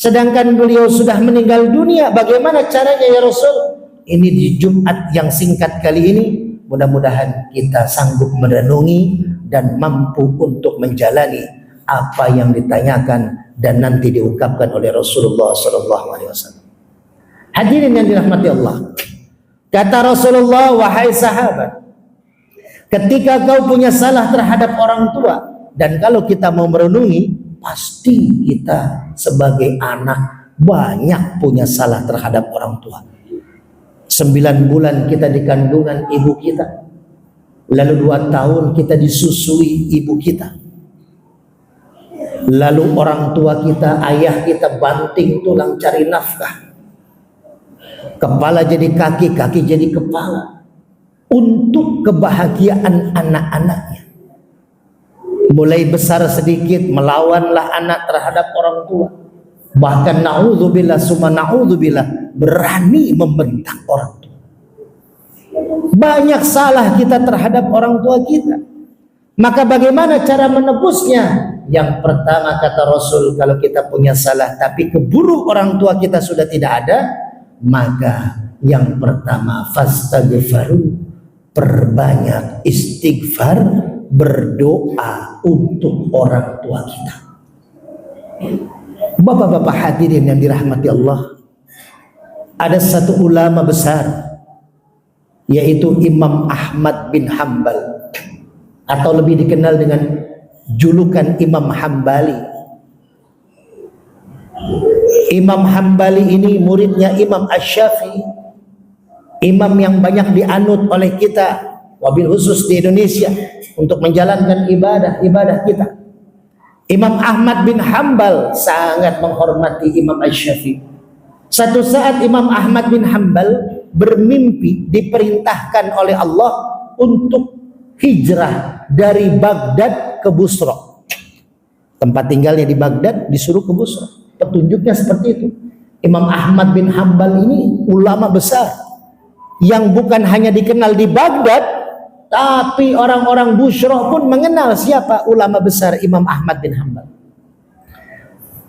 Sedangkan beliau sudah meninggal dunia, bagaimana caranya ya Rasul?" Ini di Jumat yang singkat kali ini, mudah-mudahan kita sanggup merenungi dan mampu untuk menjalani apa yang ditanyakan dan nanti diungkapkan oleh Rasulullah SAW. Hadirin yang dirahmati Allah, kata Rasulullah, "Wahai sahabat, ketika kau punya salah terhadap orang tua," dan kalau kita mau merenungi, pasti kita sebagai anak banyak punya salah terhadap orang tua. 9 bulan kita di kandungan ibu kita, lalu 2 tahun kita disusui ibu kita, lalu orang tua kita, ayah kita banting tulang cari nafkah, kepala jadi kaki, kaki jadi kepala, untuk kebahagiaan anak-anaknya. Mulai besar sedikit melawanlah anak terhadap orang tua. Bahkan na'udzubillah summa na'udzubillah, berani membentak orang tua. Banyak salah kita terhadap orang tua kita. Maka bagaimana cara menebusnya? Yang pertama kata Rasul, kalau kita punya salah tapi keburu orang tua kita sudah tidak ada, maka yang pertama fastaghfiru, perbanyak istighfar, berdoa untuk orang tua kita. Bapak-bapak hadirin yang dirahmati Allah, ada satu ulama besar, yaitu Imam Ahmad bin Hanbal, atau lebih dikenal dengan julukan Imam Hambali. Imam Hambali ini muridnya Imam Asy-Syafi'i, imam yang banyak dianut oleh kita, wabil khusus di Indonesia, untuk menjalankan ibadah kita. Imam Ahmad bin Hanbal sangat menghormati Imam Asy-Syafi'i. Satu saat Imam Ahmad bin Hanbal bermimpi diperintahkan oleh Allah untuk hijrah dari Baghdad ke Busra. Tempat tinggalnya di Baghdad, disuruh ke Busra. Petunjuknya seperti itu. Imam Ahmad bin Hanbal ini ulama besar yang bukan hanya dikenal di Baghdad, tapi orang-orang Busra pun mengenal siapa ulama besar Imam Ahmad bin Hanbal.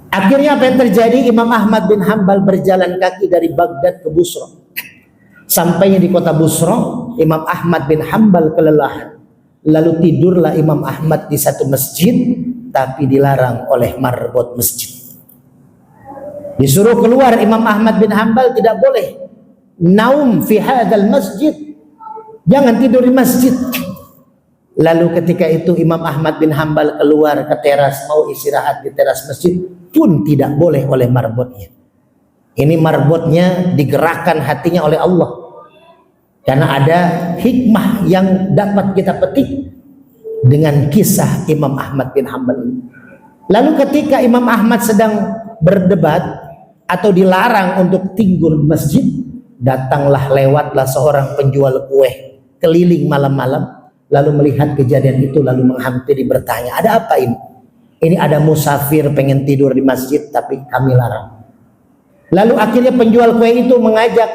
Akhirnya apa yang terjadi? Imam Ahmad bin Hanbal berjalan kaki dari Baghdad ke Busra. Sampainya di kota Busra, Imam Ahmad bin Hanbal kelelahan. Lalu tidurlah Imam Ahmad di satu masjid, tapi dilarang oleh marbot masjid. Disuruh keluar Imam Ahmad bin Hanbal, tidak boleh naum fi hadzal masjid, jangan tidur di masjid. Lalu ketika itu Imam Ahmad bin Hanbal keluar ke teras, mau istirahat di teras masjid, pun tidak boleh oleh marbotnya. Ini marbotnya digerakkan hatinya oleh Allah. Karena ada hikmah yang dapat kita petik dengan kisah Imam Ahmad bin Hanbal ini. Lalu ketika Imam Ahmad sedang berdebat atau dilarang untuk tinggal di masjid, datanglah lewatlah seorang penjual kue keliling malam-malam, lalu melihat kejadian itu, lalu menghampiri bertanya, ada apa ini? Ini ada musafir pengen tidur di masjid tapi kami larang. Lalu akhirnya penjual kue itu mengajak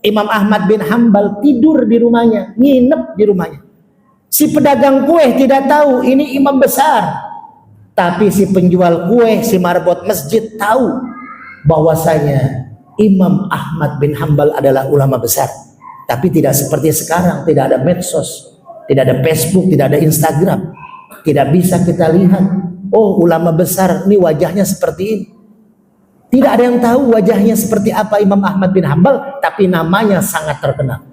Imam Ahmad bin Hanbal tidur di rumahnya, nginep di rumahnya. Si pedagang kue tidak tahu ini imam besar, tapi si penjual kue, si marbot masjid tahu bahwasanya Imam Ahmad bin Hanbal adalah ulama besar. Tapi tidak seperti sekarang, tidak ada medsos, tidak ada Facebook, tidak ada Instagram. Tidak bisa kita lihat, oh ulama besar ini wajahnya seperti ini. Tidak ada yang tahu wajahnya seperti apa Imam Ahmad bin Hanbal, tapi namanya sangat terkenal.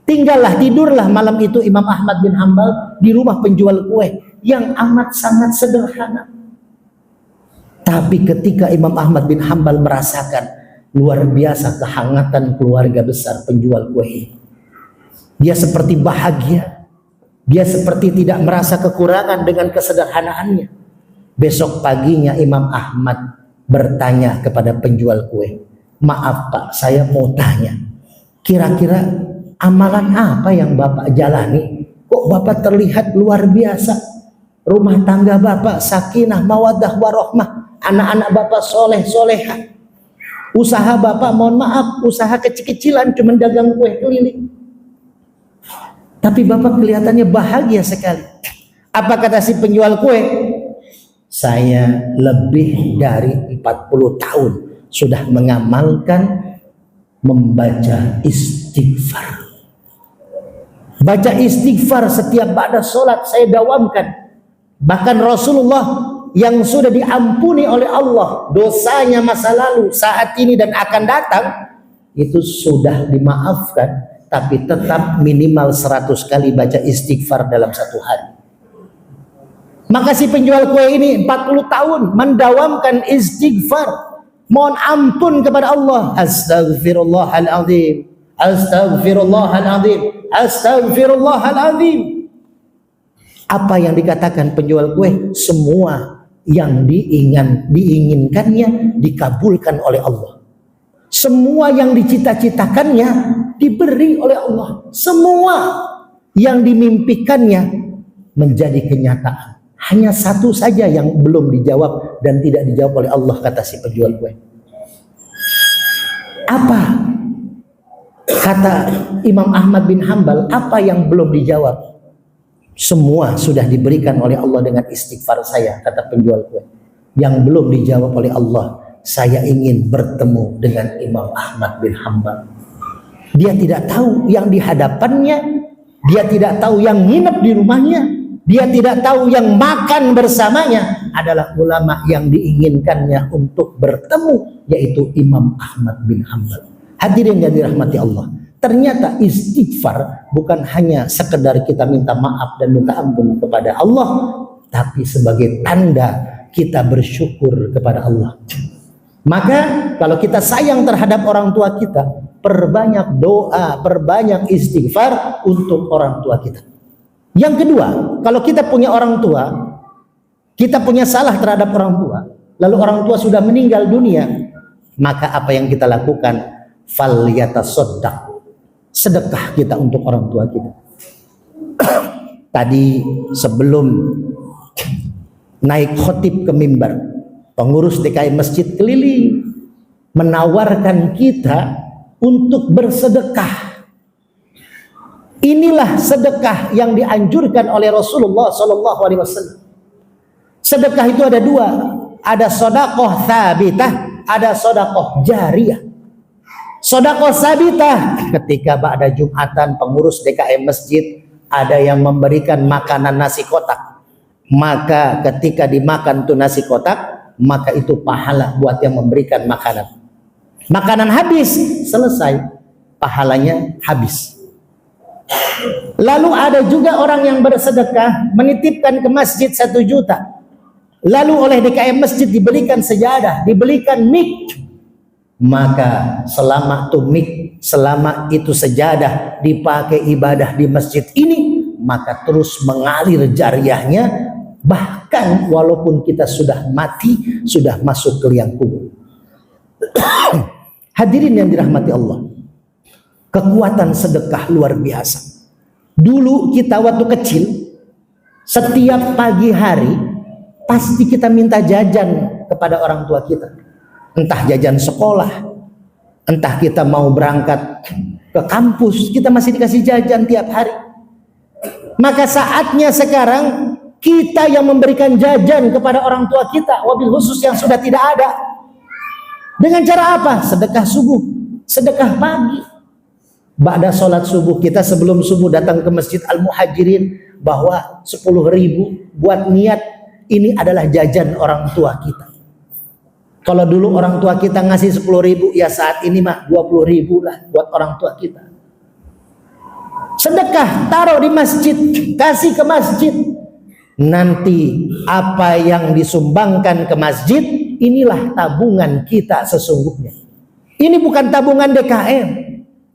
Tinggallah, tidurlah malam itu Imam Ahmad bin Hanbal di rumah penjual kue yang amat sangat sederhana. Tapi ketika Imam Ahmad bin Hanbal merasakan luar biasa kehangatan keluarga besar penjual kue, dia seperti bahagia, dia seperti tidak merasa kekurangan dengan kesederhanaannya. Besok paginya Imam Ahmad bertanya kepada penjual kue, maaf Pak, saya mau tanya, kira-kira amalan apa yang Bapak jalani? Kok Bapak terlihat luar biasa? Rumah tangga Bapak sakinah, mawaddah, warahmah, anak-anak Bapak soleh, soleha. Usaha Bapak, mohon maaf, usaha kecil-kecilan, cuma dagang kue keliling. Tapi Bapak kelihatannya bahagia sekali. Apa kata si penjual kue? Saya lebih dari 40 tahun sudah mengamalkan membaca istighfar. Baca istighfar setiap ba'da sholat saya dawamkan. Bahkan Rasulullah yang sudah diampuni oleh Allah dosanya masa lalu, saat ini dan akan datang, itu sudah dimaafkan, tapi tetap minimal 100 kali baca istighfar dalam satu hari. Maka si penjual kue ini 40 tahun mendawamkan istighfar, mohon ampun kepada Allah. Astaghfirullahaladzim, astaghfirullahaladzim, astaghfirullahaladzim. Apa yang dikatakan penjual kue? Semua yang diinginkannya dikabulkan oleh Allah. Semua yang dicita-citakannya diberi oleh Allah. Semua yang dimimpikannya menjadi kenyataan. Hanya satu saja yang belum dijawab dan tidak dijawab oleh Allah, kata si penjual kue. Apa? Kata Imam Ahmad bin Hanbal, apa yang belum dijawab? Semua sudah diberikan oleh Allah dengan istighfar saya, kata penjual kue. Yang belum dijawab oleh Allah, saya ingin bertemu dengan Imam Ahmad bin Hanbal. Dia tidak tahu yang di hadapannya, dia tidak tahu yang nginep di rumahnya, dia tidak tahu yang makan bersamanya adalah ulama yang diinginkannya untuk bertemu, yaitu Imam Ahmad bin Hanbal. Hadirin yang dirahmati Allah, ternyata istighfar bukan hanya sekedar kita minta maaf dan minta ampun kepada Allah, tapi sebagai tanda kita bersyukur kepada Allah. Maka kalau kita sayang terhadap orang tua kita, perbanyak doa, perbanyak istighfar untuk orang tua kita. Yang kedua, kalau kita punya orang tua, kita punya salah terhadap orang tua, lalu orang tua sudah meninggal dunia, maka apa yang kita lakukan? Falyatasaddaq, sedekah kita untuk orang tua kita. Tadi sebelum naik khotib ke mimbar, pengurus DKI Masjid keliling menawarkan kita untuk bersedekah. Inilah sedekah yang dianjurkan oleh Rasulullah SAW. Sedekah itu ada dua, ada sedekah tsabitah, ada sedekah jariyah. Sedekah tsabitah, ketika ba'da Jumatan pengurus DKI Masjid ada yang memberikan makanan nasi kotak, maka ketika dimakan tuh nasi kotak, maka itu pahala buat yang memberikan makanan. Makanan habis, selesai, pahalanya habis. Lalu ada juga orang yang bersedekah menitipkan ke masjid 1 juta. Lalu oleh DKM masjid dibelikan sejadah, dibelikan mic. Maka selama tumik, selama itu sejadah dipakai ibadah di masjid ini, maka terus mengalir jariahnya, bahkan walaupun kita sudah mati, sudah masuk ke liang kubur. Hadirin yang dirahmati Allah, kekuatan sedekah luar biasa. Dulu kita waktu kecil, setiap pagi hari pasti kita minta jajan kepada orang tua kita. Entah jajan sekolah, entah kita mau berangkat ke kampus, kita masih dikasih jajan tiap hari. Maka saatnya sekarang kita yang memberikan jajan kepada orang tua kita, wabil khusus yang sudah tidak ada. Dengan cara apa? Sedekah subuh, sedekah pagi. Ba'da sholat subuh, kita sebelum subuh datang ke Masjid Al-Muhajirin, bahwa 10.000 buat niat ini adalah jajan orang tua kita. Kalau dulu orang tua kita ngasih 10.000, ya saat ini mah 20.000 lah buat orang tua kita. Sedekah, taruh di masjid, kasih ke masjid. Nanti apa yang disumbangkan ke masjid, inilah tabungan kita sesungguhnya. Ini bukan tabungan DKM,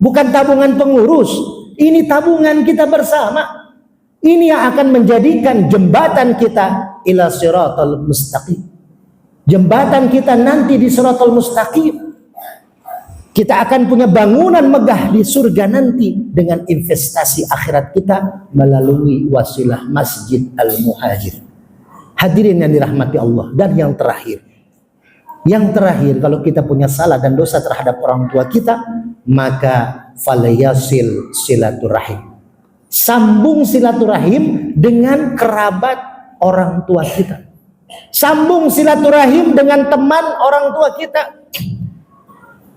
bukan tabungan pengurus, ini tabungan kita bersama. Ini yang akan menjadikan jembatan kita ila siratal mustaqim. Jembatan kita nanti di siratal mustaqim. Kita akan punya bangunan megah di surga nanti dengan investasi akhirat kita melalui wasilah Masjid Al-Muhajir. Hadirin yang dirahmati Allah. Dan yang terakhir, kalau kita punya salah dan dosa terhadap orang tua kita, maka falayasil silaturahim. Sambung silaturahim dengan kerabat orang tua kita. Sambung silaturahim dengan teman orang tua kita.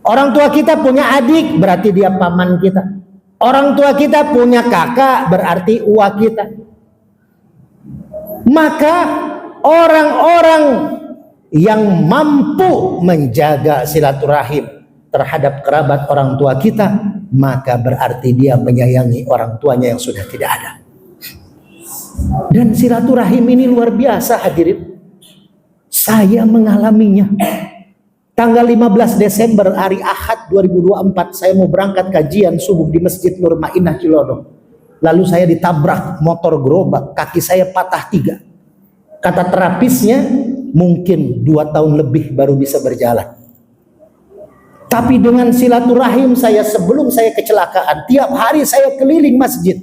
Orang tua kita punya adik, berarti dia paman kita. Orang tua kita punya kakak, berarti uwa kita. Maka orang-orang yang mampu menjaga silaturahim terhadap kerabat orang tua kita, maka berarti dia menyayangi orang tuanya yang sudah tidak ada. Dan silaturahim ini luar biasa, hadirin. Saya mengalaminya. Tanggal 15 Desember hari Ahad 2024, saya mau berangkat kajian subuh di Masjid Nur Ma'inah Cilodong. Lalu saya ditabrak motor gerobak, kaki saya patah 3. Kata terapisnya, mungkin 2 tahun lebih baru bisa berjalan. Tapi dengan silaturahim saya, sebelum saya kecelakaan, tiap hari saya keliling masjid.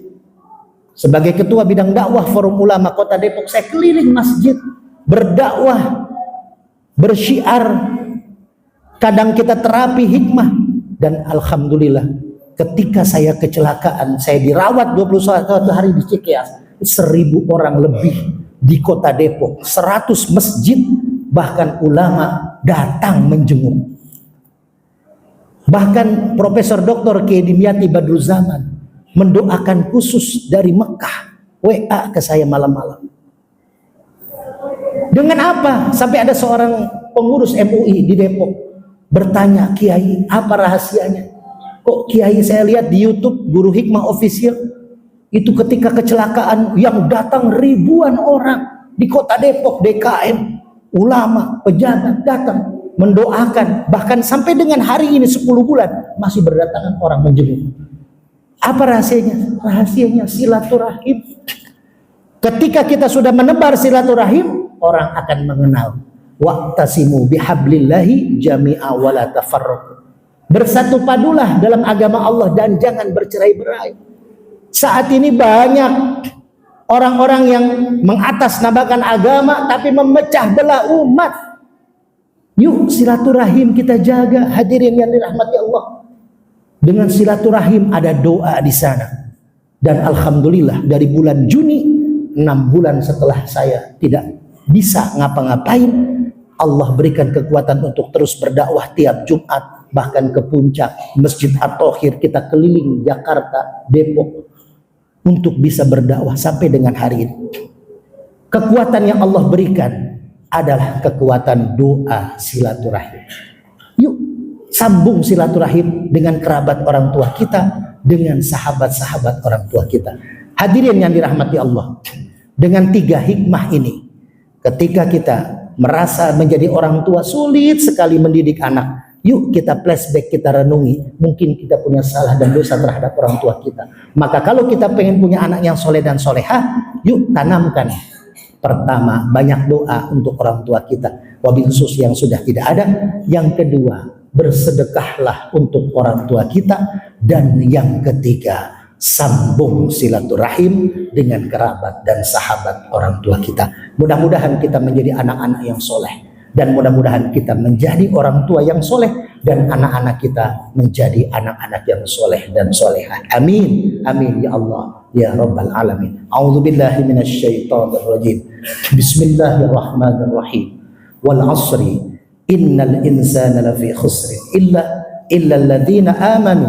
Sebagai ketua bidang dakwah Forum Ulama Kota Depok, saya keliling masjid, berdakwah, bersyiar. Kadang kita terapi hikmah. Dan alhamdulillah, ketika saya kecelakaan, saya dirawat 21 hari di Cikeas, 1.000 orang lebih di Kota Depok, 100 masjid, bahkan ulama datang menjenguk. Bahkan Profesor Dr. Kiai Dimyati Badruzzaman mendoakan khusus dari Mekah, WA ke saya malam-malam. Dengan apa? Sampai ada seorang pengurus MUI di Depok bertanya, Kiai, apa rahasianya? Kok Kiai saya lihat di YouTube Guru Hikmah Official itu ketika kecelakaan yang datang ribuan orang di Kota Depok, DKM, ulama, pejabat datang mendoakan, bahkan sampai dengan hari ini 10 bulan masih berdatangan orang menjenguk. Apa rahasianya? Rahasianya silaturahim. Ketika kita sudah menebar silaturahim, orang akan mengenal. Wa'tasimu bihablillahi jami'a wa la tafarraqu. Bersatu padulah dalam agama Allah dan jangan bercerai-berai. Saat ini banyak orang-orang yang mengatasnamakan agama tapi memecah belah umat. Yuk silaturahim kita jaga, hadirin yang dirahmati Allah. Dengan silaturahim ada doa di sana. Dan alhamdulillah dari bulan Juni, 6 bulan setelah saya tidak bisa ngapa-ngapain, Allah berikan kekuatan untuk terus berdakwah tiap Jumat, bahkan ke puncak Masjid At-Thohir, kita keliling Jakarta, Depok untuk bisa berdakwah sampai dengan hari ini. Kekuatan yang Allah berikan adalah kekuatan doa silaturahim. Yuk sambung silaturahim dengan kerabat orang tua kita, dengan sahabat-sahabat orang tua kita. Hadirin yang dirahmati Allah, dengan 3 hikmah ini, ketika kita merasa menjadi orang tua sulit sekali mendidik anak, Yuk kita flashback, kita renungi. Mungkin kita punya salah dan dosa terhadap orang tua kita. Maka kalau kita pengen punya anak yang soleh dan solehah, yuk tanamkan. Pertama, banyak doa untuk orang tua kita. Wabil khusus yang sudah tidak ada. Yang kedua, bersedekahlah untuk orang tua kita. Dan yang ketiga, sambung silaturahim dengan kerabat dan sahabat orang tua kita. Mudah-mudahan kita menjadi anak-anak yang soleh. Dan mudah-mudahan kita menjadi orang tua yang soleh dan anak-anak kita menjadi anak-anak yang soleh dan solehah. Amin, amin ya Allah ya Rabbal Alamin. A'udzubillahi minasyaitonirrajim. Bismillahirrahmanirrahim. Wal 'ashri innal insana lafi khusrin illa alladziina amanu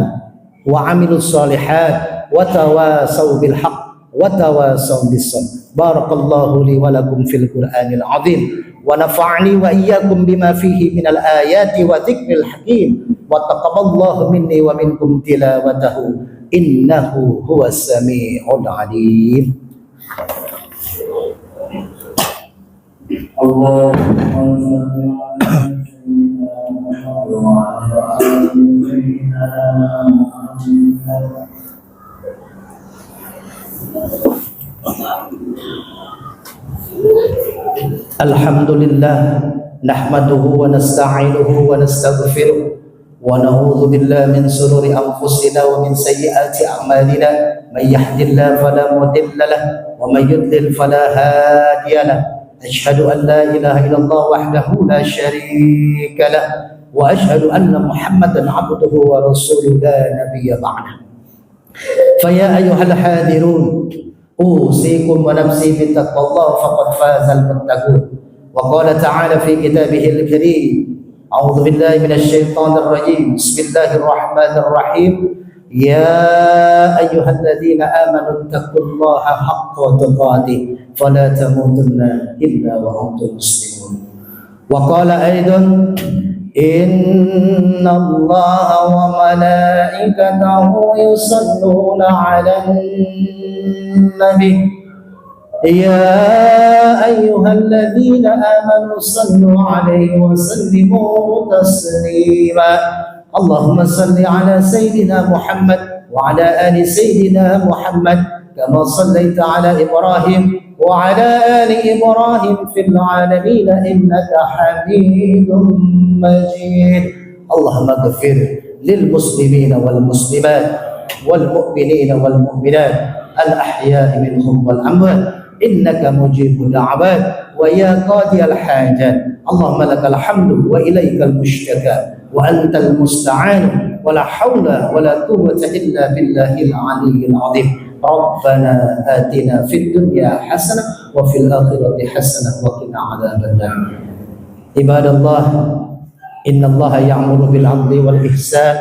wa 'amilus shalihat wa tawasaw bil haqq wa tawasaw bis sabr. Barakallahu li wa lakum fil Qur'anil 'azim. ونفعني وإياكم بما فيه من الآيات وذكر الحكيم وتقبل الله مني ومنكم تلاوته إنه هو السميع العليم. اللهم صل على سيدنا وعلى آل سيدنا Alhamdulillah nahmaduhu wa nasta'inuhu wa nastaghfiruh wa na'udzu billahi min shururi anfusina wa min sayyiati a'malina may yahdihillahu fala mudilla lahu wa may yudlil fala hadiya lahu asyhadu an la ilaha illallah wahdahu la syarika lahu wa asyhadu anna muhammadan 'abduhu wa rasuluhu la nabiyya ba'dahu. Fa ya ayyuhal hadirun أوصيكم ونفسي بتقوى الله فقد فاز المتقون. وقال تعالى في كتابه الكريم أعوذ بالله من الشيطان الرجيم بسم الله الرحمن الرحيم يا أيها الذين آمنوا اتقوا الله حق تقاته فلا تموتن إلا وأنتم مسلمون. وقال أيضا إن الله وملائكته يصلون على النبي يا أيها الذين آمنوا صلوا عليه وسلموا تسليما. اللهم صل على سيدنا محمد وعلى آل سيدنا محمد كما صليت على إبراهيم وعلى آل إبراهيم في العالمين إنك حميد مجيد. اللهم اغفر للمسلمين والمسلمات والمؤمنين والمؤمنات الأحياء منهم والأموات إنك مجيب الدعوات ويا قاضي الحاجات. اللهم لك الحمد وإليك المشتكى وأنت المستعان ولا حول ولا قوة إلا بالله العلي العظيم. ربنا آتنا في الدنيا حسنة وفي الآخرة حسنة وقنا عذاب النار. عباد الله إن الله يأمر بالعدل والإحسان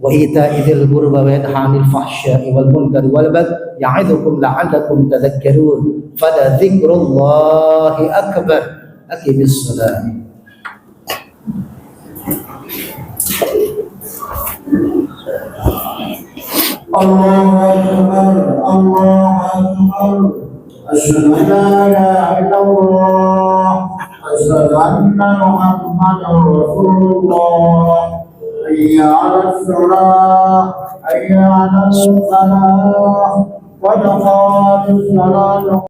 وإيتاء ذي القربى وينهى عن الفحشاء والمنكر والبغي يعظكم لعلكم تذكرون. فلذكر الله أكبر. أقم الصلاة. الله أكبر الله أكبر أشهد أن لا إله إلا الله أشهد أن محمدا رسول الله. حي على الصلاة حي على الصلاة قد قامت الصلاة.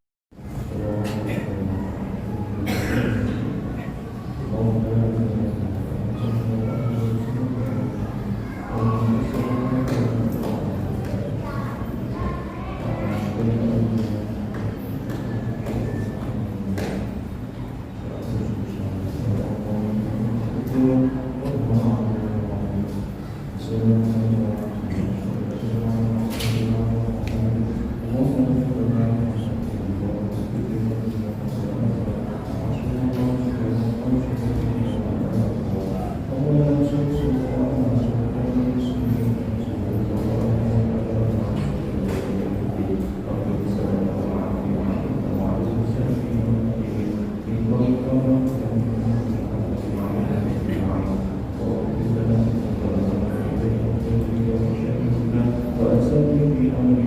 وأسلم في أمري